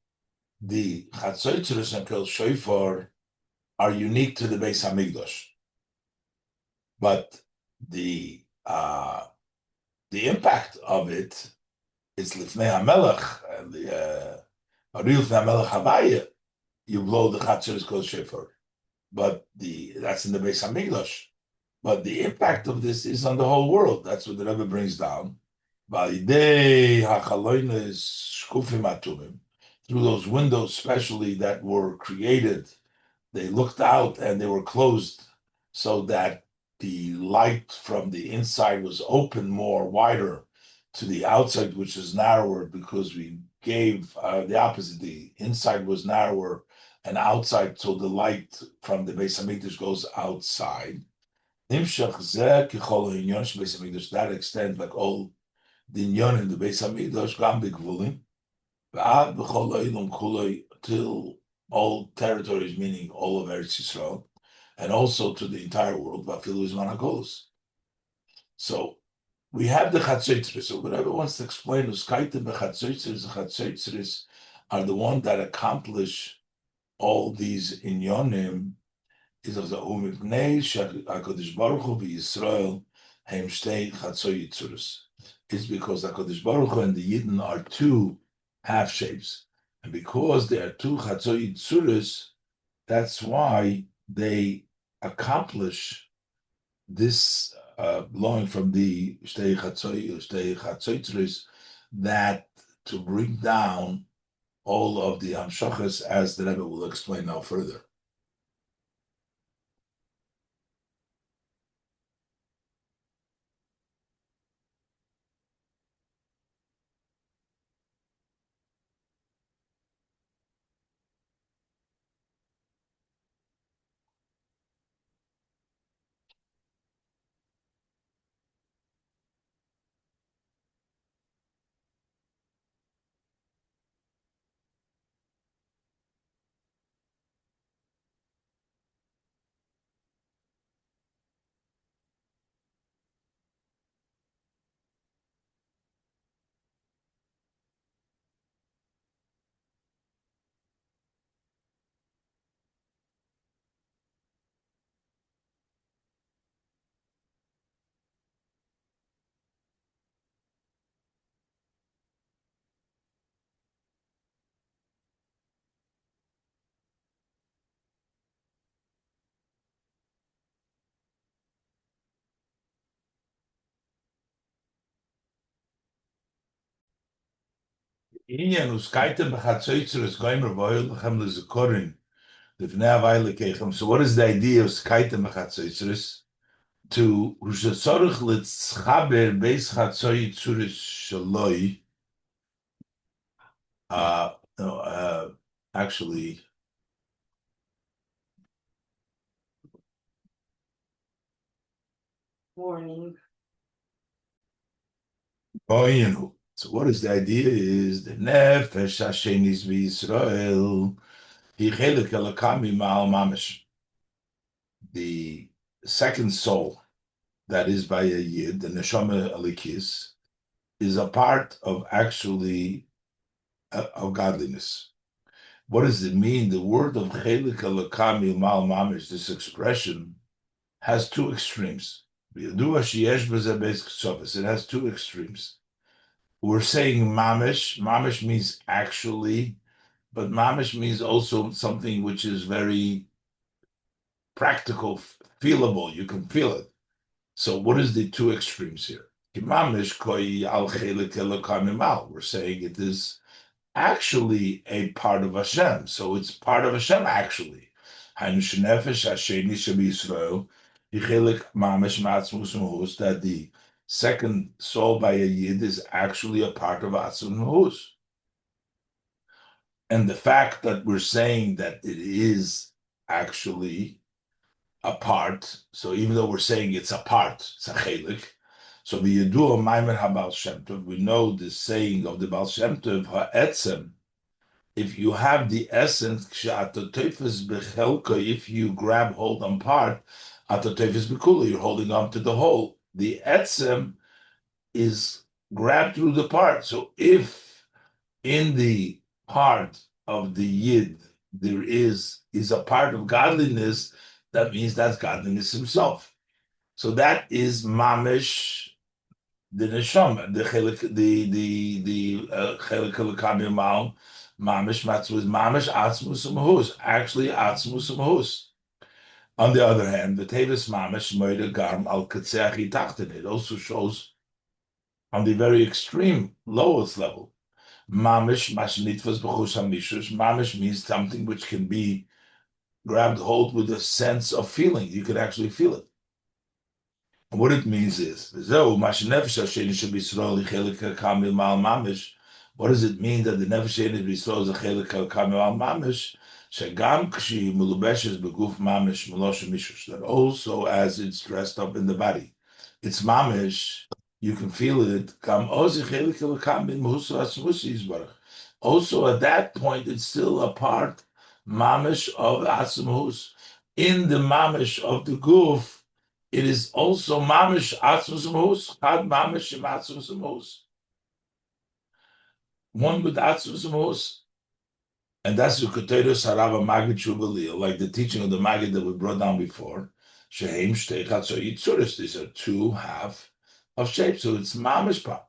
the chatzotros and kol shofar are unique to the Beis Hamikdash. But the impact of it is lifnei hamelech, real lifnei hamelech havaya. You blow the chatzor called shofar, but that's in the Beis Hamikdash. But the impact of this is on the whole world. That's what the Rebbe brings down. Through those windows, especially that were created, they looked out and they were closed so that the light from the inside was open more, wider to the outside, which is narrower because we gave the opposite. The inside was narrower and outside, so the light from the Beis Hamikdash goes outside. That extent, like all the inyon in the Beis Hamikdash, gam b'gvulim, v'ad b'chol ha'ilum kuloi, till all territories, meaning all of Eretz Yisrael, and also to the entire world, v'afilu izman hagolos. So we have the Chodsheichem. So whatever wants to explain, the Chodsheichem are the ones that accomplish all these inyonim. Is of the Umibnei HaKadosh Baruch Hu v'Yisrael Hem Shtei Chodsheichem. It's because HaKadosh Baruch Hu and the Yidden are two half shapes, and because they are two Chodsheichem, that's why they accomplish this blowing from the Shtei Chodsheichem, that to bring down all of the Hamshachas, as the Rebbe will explain now further. Inyan uskaitem b'chatzotros goyim lechem lezakorin lifnei havai lekechem. So what is the idea of skaitem b'chatzotros? To ushatzorich litzchaber beis chatzotros shaloi. No, actually, Morning. Boyinu. So what is the idea? Is the nefesh hashenis v'Yisrael hi chelik elokam ma'al mamish. The second soul that is by a yid, the neshama alikis, is a part of actually of godliness. What does it mean? The word of chelik elokam mal mamish, this expression, has two extremes. It has two extremes. We're saying mamish. Mamish means actually, but mamish means also something which is very practical, feelable. You can feel it. So what is the two extremes here? Mamish koi al chelik elokam mal. We're saying it is actually a part of Hashem. So it's part of Hashem actually. That the second soul by a Yid is actually a part of Atzum Mahus. And the fact that we're saying that it is actually a part, so even though we're saying it's a part, it's a chelik, so we do a Mamer HaBaal Shem Tov, we know the saying of the Baal Shem Tov, ha'etzem, if you have the essence, if you grab hold on part, you're holding on to the whole. The etzem is grabbed through the part. So if in the part of the yid there is a part of godliness, that means that's godliness himself. So that is mamish the neshama, the chelik, the chelik elokam mamish matzvus, mamish atzmus umahus, actually atzmus umahus. On the other hand, the tevis mamish moida garm al katseach tachten. It also shows on the very extreme lowest level. Mamish mashnitfas b'chus hamishus. Mamish means something which can be grabbed hold with a sense of feeling. You could actually feel it. And what it means is, what does it mean that the nefesh she'ein b'Yisrael is a chelik kamil al mamish? Shegam k'shi melubeshes beguf mamish melosh mishus. That also, as it's dressed up in the body, it's mamish. You can feel it. Also, at that point, it's still a part mamish of atzmus. In the mamish of the guf, it is also mamish atzmus umahus, had mamish im atzmus umahus. One with atzmus umahus. And that's the Keteros Harava Magid Shuvalil, like the teaching of the Magid that we brought down before. Shehem Shtei Chodsheichem. These are two half of shapes, so it's mamish pa.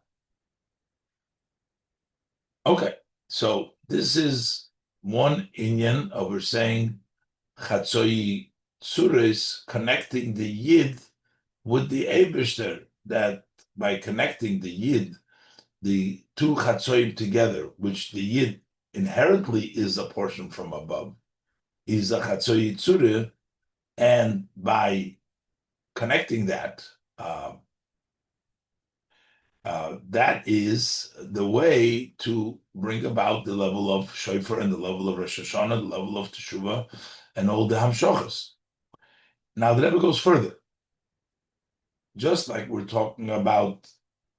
Okay, so this is one inyan of we're saying Chodsheichem, connecting the Yid with the Eibishter, that by connecting the Yid, the two Chatzoyim together, which the Yid inherently is a portion from above, is a Chodsheichem, and by connecting that, that is the way to bring about the level of shofar and the level of Rosh Hashanah, the level of Teshuvah, and all the hamshochas. Now the Rebbe goes further. Just like we're talking about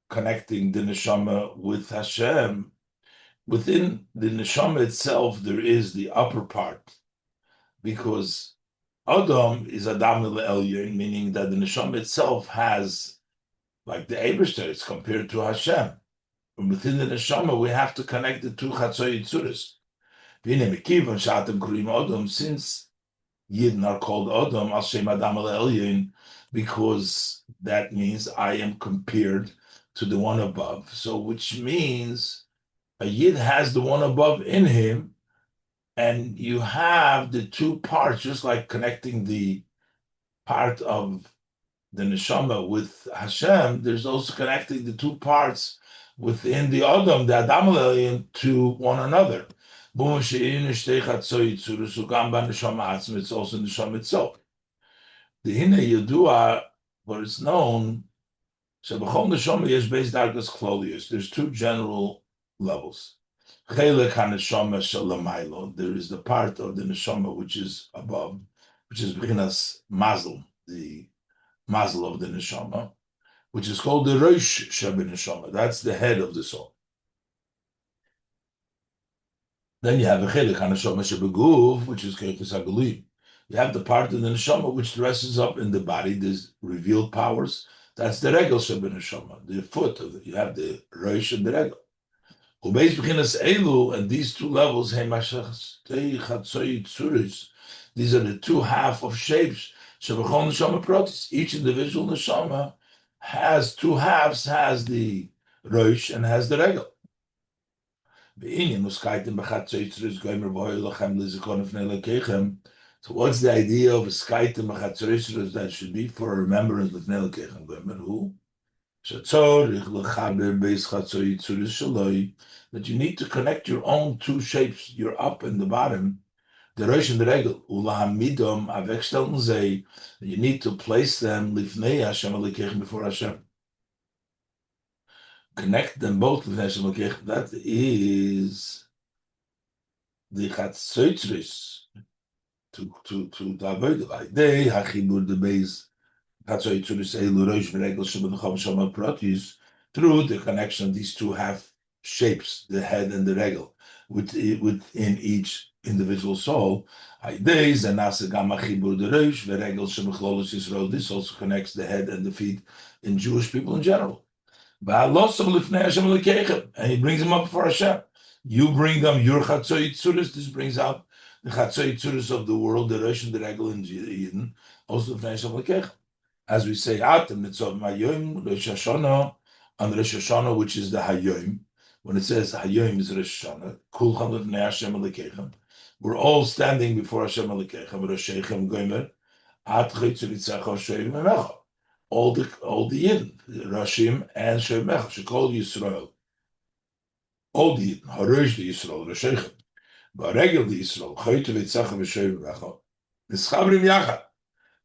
connecting the neshama with Hashem, within the neshama itself, there is the upper part, because Adam is Adam el-Elyon, meaning that the neshama itself has, like the Eibishter, it's compared to Hashem. And within the neshama, we have to connect the two Chodsheichem. Since Yidden are called Adam, Al Shem Adam el-Elyon, because that means I am compared to the one above. So, which means a Yid has the one above in him, and you have the two parts, just like connecting the part of the neshama with Hashem. There's also connecting the two parts within the Adam, the Adam el-Elyon, to one another. It's also neshama itself. The Hine Yedua, what is known, there's two general levels. There is the part of the neshama which is above, which is b'chinas mazel, the mazel of the neshama, which is called the Rosh Hashanah. That's the head of the soul. Then you have a chelik haneshama shebeguf, which is keiches hagelim. You have the part of the neshama which dresses up in the body. There's revealed powers. That's the regel shebeneshama, the foot of it. You have the rosh and the regel. Ubeis b'chinas elu, and these two levels, these are the two half of shapes. Shebechol neshama protis. Each individual neshama has two halves, has the rosh and has the regel. So what's the idea of a skaitim b'chatzotros that should be for a remembrance of Melekechem? Who? That you need to connect your own two shapes, your up and the bottom, the rosh and the regel. You need to place them lifnei Hashem Melekechem, before Hashem. Connect them both with Hashem Melekechem. That is the Chodsheichem. To avoid it. They hachibur the base through the connection of these two half shapes, the head and the regel, within each individual soul. This also connects the head and the feet in Jewish people in general. And he brings them up for Hashem. You bring them your Chodsheichem. This brings out the Chodsheichem of the world, the Rosh and the Regel in Yidden, also the Melekechem. As we say, Atem Nitzov Mayom Rosh Hashanah on Rosh Hashanah, which is the Hayom. When it says Hayom is Rosh Hashanah, Kulchan Lefnei Hashem Elokeichem. We're all standing before Hashem Elokeichem, Chodsheichem Gomer, At Chodsheichem Shoyim Mecha. All the Yidden, Rashim and Shoyim Mecha, Shekol Yisrael. All the Yidden, Harosh the Yisrael, Roshechem, Varegel the Yisrael, Choyte V'Tzachem Shoyim Mecha. Nischabrim Yachad.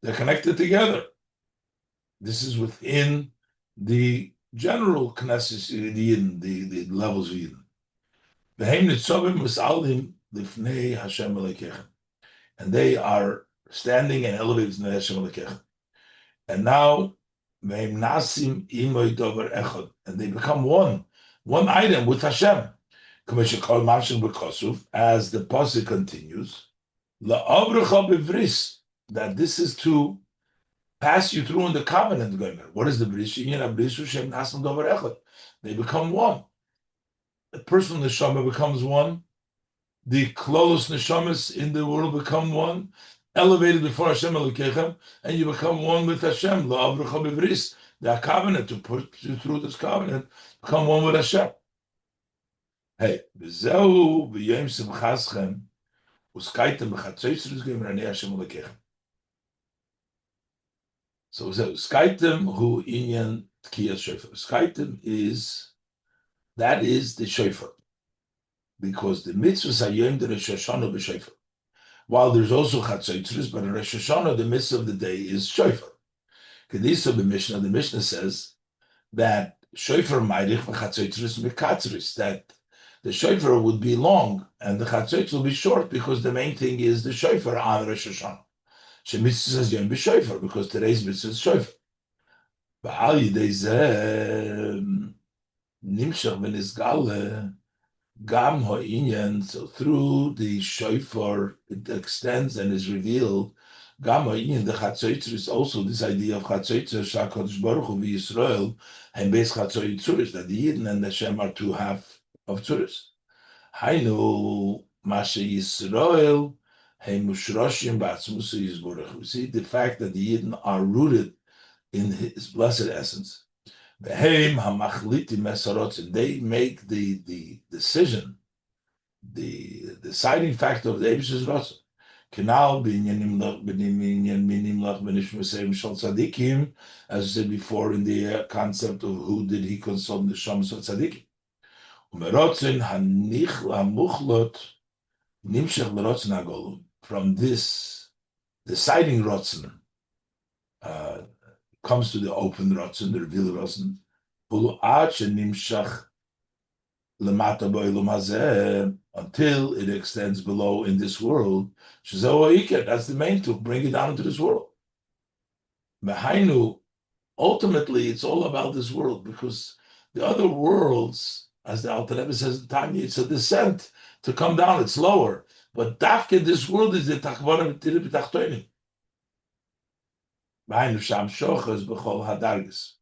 They're connected together. This is within the general Knesset, the levels of Eden. And they are standing and elevated in Hashem Elokeichem. And now, and they become one item with Hashem. As the pasuk continues, that this is to pass you through in the covenant. What is the bris? They become one. The personal neshama becomes one. The closest neshamas in the world become one, elevated before Hashem Elokeichem, and you become one with Hashem. The covenant, to put you through this covenant, become one with Hashem. Hey, v'yom Simchaseichem, ותקעתם בחצוצרות ובראשי Hashem Elokeichem. So ותקעתם hu inyan tkiyas shofar. ותקעתם is the shofar, because the mitzvah hayom the Rosh Hashanah b'shofar. While there's also chatzotros, but in Rosh Hashanah the mitzvah of the day is shofar. Kedisa b'Mishnah, the Mishnah says that shofar ma'arich v'chatzotros mekatzeris, that the shofar would be long and the chatzotros will be short, because the main thing is the shofar on Rosh Hashanah. Shemitzvah says yom b'shofar, because today's mitzvah is shofar. Ba'al yidei zeh nimshach v'nizgal gam ha'inyan. So through the shofar it extends and is revealed. Gam ha'inyan, the chatzotros, also this idea of chatzotros, shakadosh baruch hu v'Yisrael and beis chatzotros, that the Yidden and the Hashem are two half of tzuros. Hainu mashe Yisrael he mushroshim b'atzmusa yizborach. We see the fact that the Yidden are rooted in His blessed essence. V'heim hamachlitim mesarotzim. They make the decision, the deciding factor of the Eibus's rotzim. Kenal b'inyanim lach b'nishmaseichem shel tzadikim, as I said before in the concept of who did He consult the shams of tzadikim. Umerotzin hanichla muchlot nimshach l'rotzin hagolum. From this deciding rotzin comes to the open rotzin, the revealed rotzin. Ulu ad shenimshach lemata b'olam hazeh, until it extends below in this world. Shezehu ha'ikar, that's the main to bring it down into this world. Mehainu, ultimately, it's all about this world, because the other worlds, as the Alter Rebbe says in Tanya, it's a descent to come down, it's lower. But dafke, this world is the takvara v'tira b'tachtonim. Mehainu sham shochas b'chol hadargis.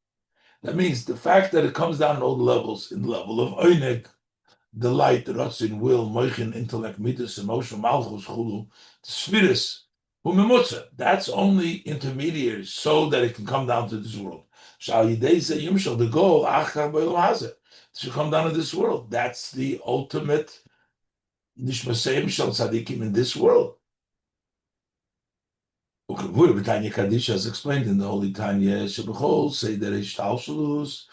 That means the fact that it comes down in all the levels, in the level of oineg, delight, rotzin, will, moichin, intellect, midas, emotion, malchus, chulu, spheres, umemutza. That's only intermediary, so that it can come down to this world. Shal yidei ze yumshal, the goal, achar b'olam hazeh, to come down to this world. That's the ultimate nishmaseichem shel tzadikim in this world. Tanya Kaddish, as explained in the Holy Tanya, Shebechol, say that Ishtalshalus,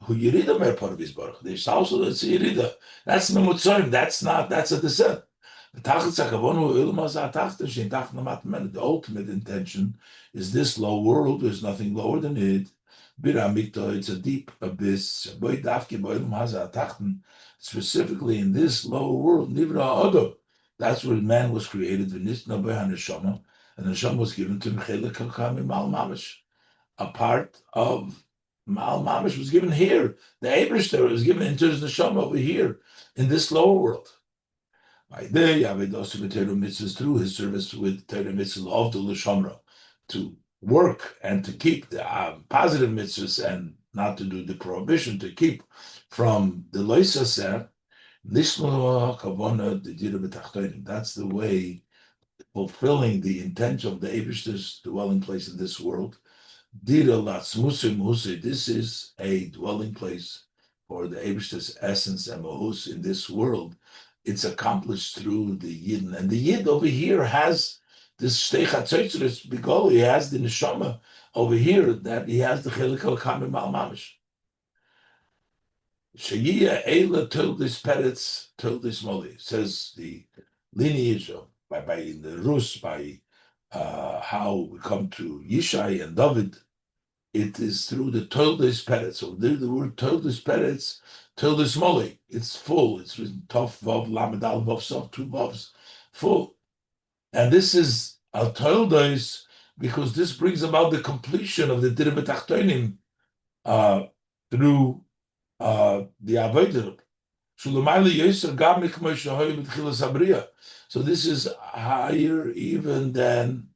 who Yerida mer part of his baruch. The Ishtalshalus is Yerida. That's Memutzorim. That's a descent. The ultimate intention is this low world. There's nothing lower than it. It's a deep abyss. Specifically in this lower world, that's where man was created. And the neshama was given to Mchelik Kakami Mal Mamish. A part of Mal Mamish was given here. The Eibishter was given into his neshama over here in this lower world. By day, Yaved also with Torah mitzvahs, through his service with Torah mitzvahs of the L'Shomra, to work and to keep the positive mitzvahs and not to do the prohibition, to keep from the Loisaser, Nishma Kavona the Dira B'Tachtonim. That's the way fulfilling the intention of the Eibishter's dwelling place in this world. Dira latzmusim husi. This is a dwelling place for the Eibishter's essence and mahus in this world. It's accomplished through the Yidden. And the Yid over here has this shtei chatzotzeros bigol. He has the neshama over here that he has the chelik al-kamim al-mamish. Sheyiyah Eila Tildis Peretz Tildis Moli, says the lineage of by the Rus, by how we come to Yishai and David. It is through the Tildis Peretz. So the word Tildis Peretz, Tildis Moli. It's full. It's written Tov Vav Lamed Al Vav Sof, two Vavs, full. And this is Al Tildis because this brings about the completion of the Dir B'Tachtonim through the avodah. So this is higher even than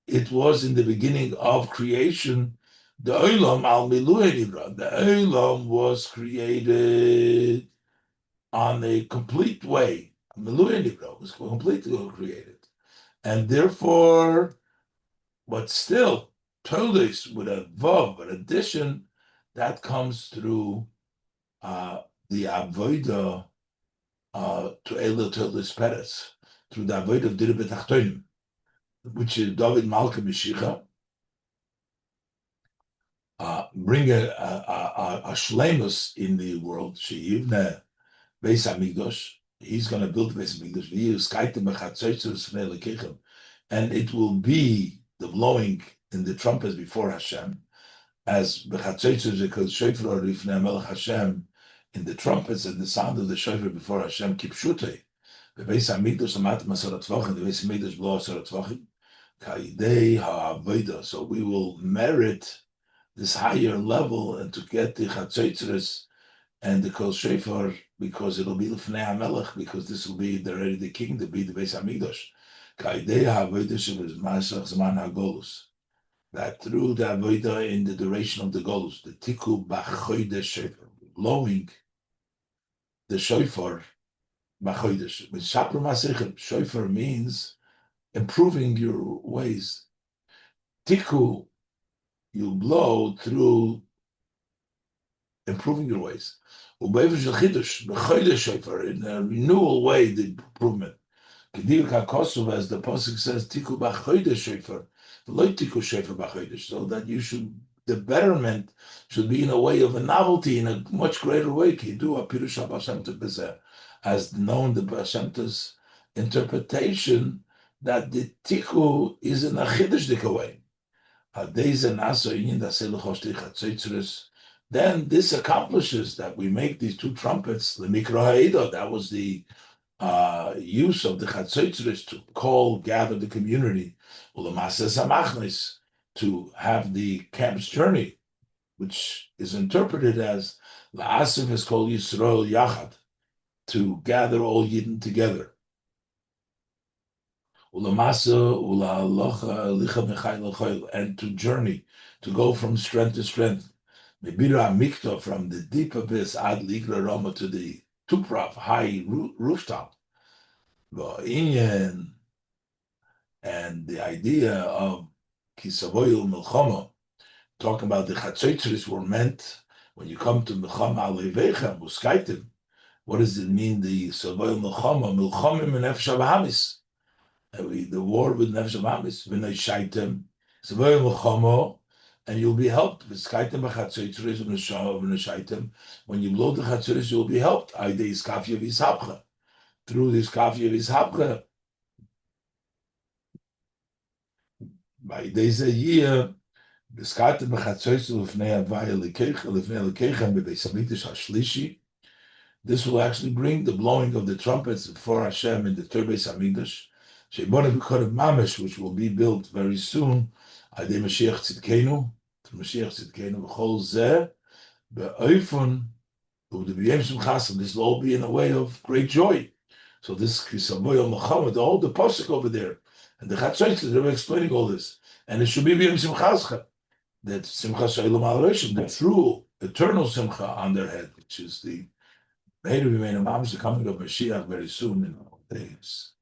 it was in the beginning of creation. The Olam al Miluah. The Olam was created on a complete way. Miluah was completely created, and therefore, but still, Tolis with a vav, an addition that comes through the avodah to Eila Tolis Peretz, through the avodah of Dir B'Tachtonim, which is David Malka Mishicha, bring a shlemus in the world. Sheyivne Beis Hamikdash. He's going to build Beis Hamikdash. Vatקעתם בחצוצרות לפני אלוקיכם, and it will be the blowing in the trumpets before Hashem, as בחצוצרות because shofar לפני המלך Hashem, in the trumpets and the sound of the shofar before Hashem, kipshutei. Beis Hamikdash amat masarat tvachim. The Beis Hamikdash blow masarat tvachim. Kaidei ha'avodah. So we will merit this higher level and to get the chatzotzeros and the kol shofar, because it'll be l'fnei hamelech, because this will be already the king to be the Beis Hamikdash. Kaidei ha'avodah shebez masach zman ha'golus. That through the avodah in the duration of the golus, the tiku b'chodesh shofar, blowing the shofar b'chodesh. Mishaper shofar means improving your ways. Tiku, you blow through improving your ways. U'VeYom shofar, in a renewal way, the improvement. As the pasuk says, tiku b'chodesh shofar, tiku shofar b'chodesh, so that you should, the betterment should be in a way of a novelty, in a much greater way. As known the BaChatzotzros interpretation that the tiku is in a chiddush way. Then this accomplishes that we make these two trumpets. That was the use of the Chodsheichem to gather the community, to have the camp's journey, which is interpreted as La'asif is called Yisrael Yachad, to gather all Yidden together. And to journey, to go from strength to strength. From the deep abyss ad ligra roma to the tuprav, high rooftop. And the idea of kisavoyil milchama, talking about the chatzotzeros, were meant when you come to milchama aleivechem u'skaitim. What does it mean? The savoyil milchama nefesh hamis. The war with nefesh hamis v'neishaitem savoyil milchama. And you'll be helped. When you blow the chatzotzeros, you'll be helped. Through this kafya v'ishapcha. By days a year, this will actually bring the blowing of the trumpets before Hashem in the third Beis Hamikdash, which will be built very soon. Mashiach Tzidkenu, v'chol zeh be'oifun u'v'yom Simchaseichem. This will all be in a way of great joy. So this Kisavoyom Muhammad, all the pasuk over there, and the Chodsheichem, they were explaining all this, and it should be b'yom Simchaseichem, that Simchaseichem, the true eternal Simcha on their head, which is the coming of Mashiach very soon in all days.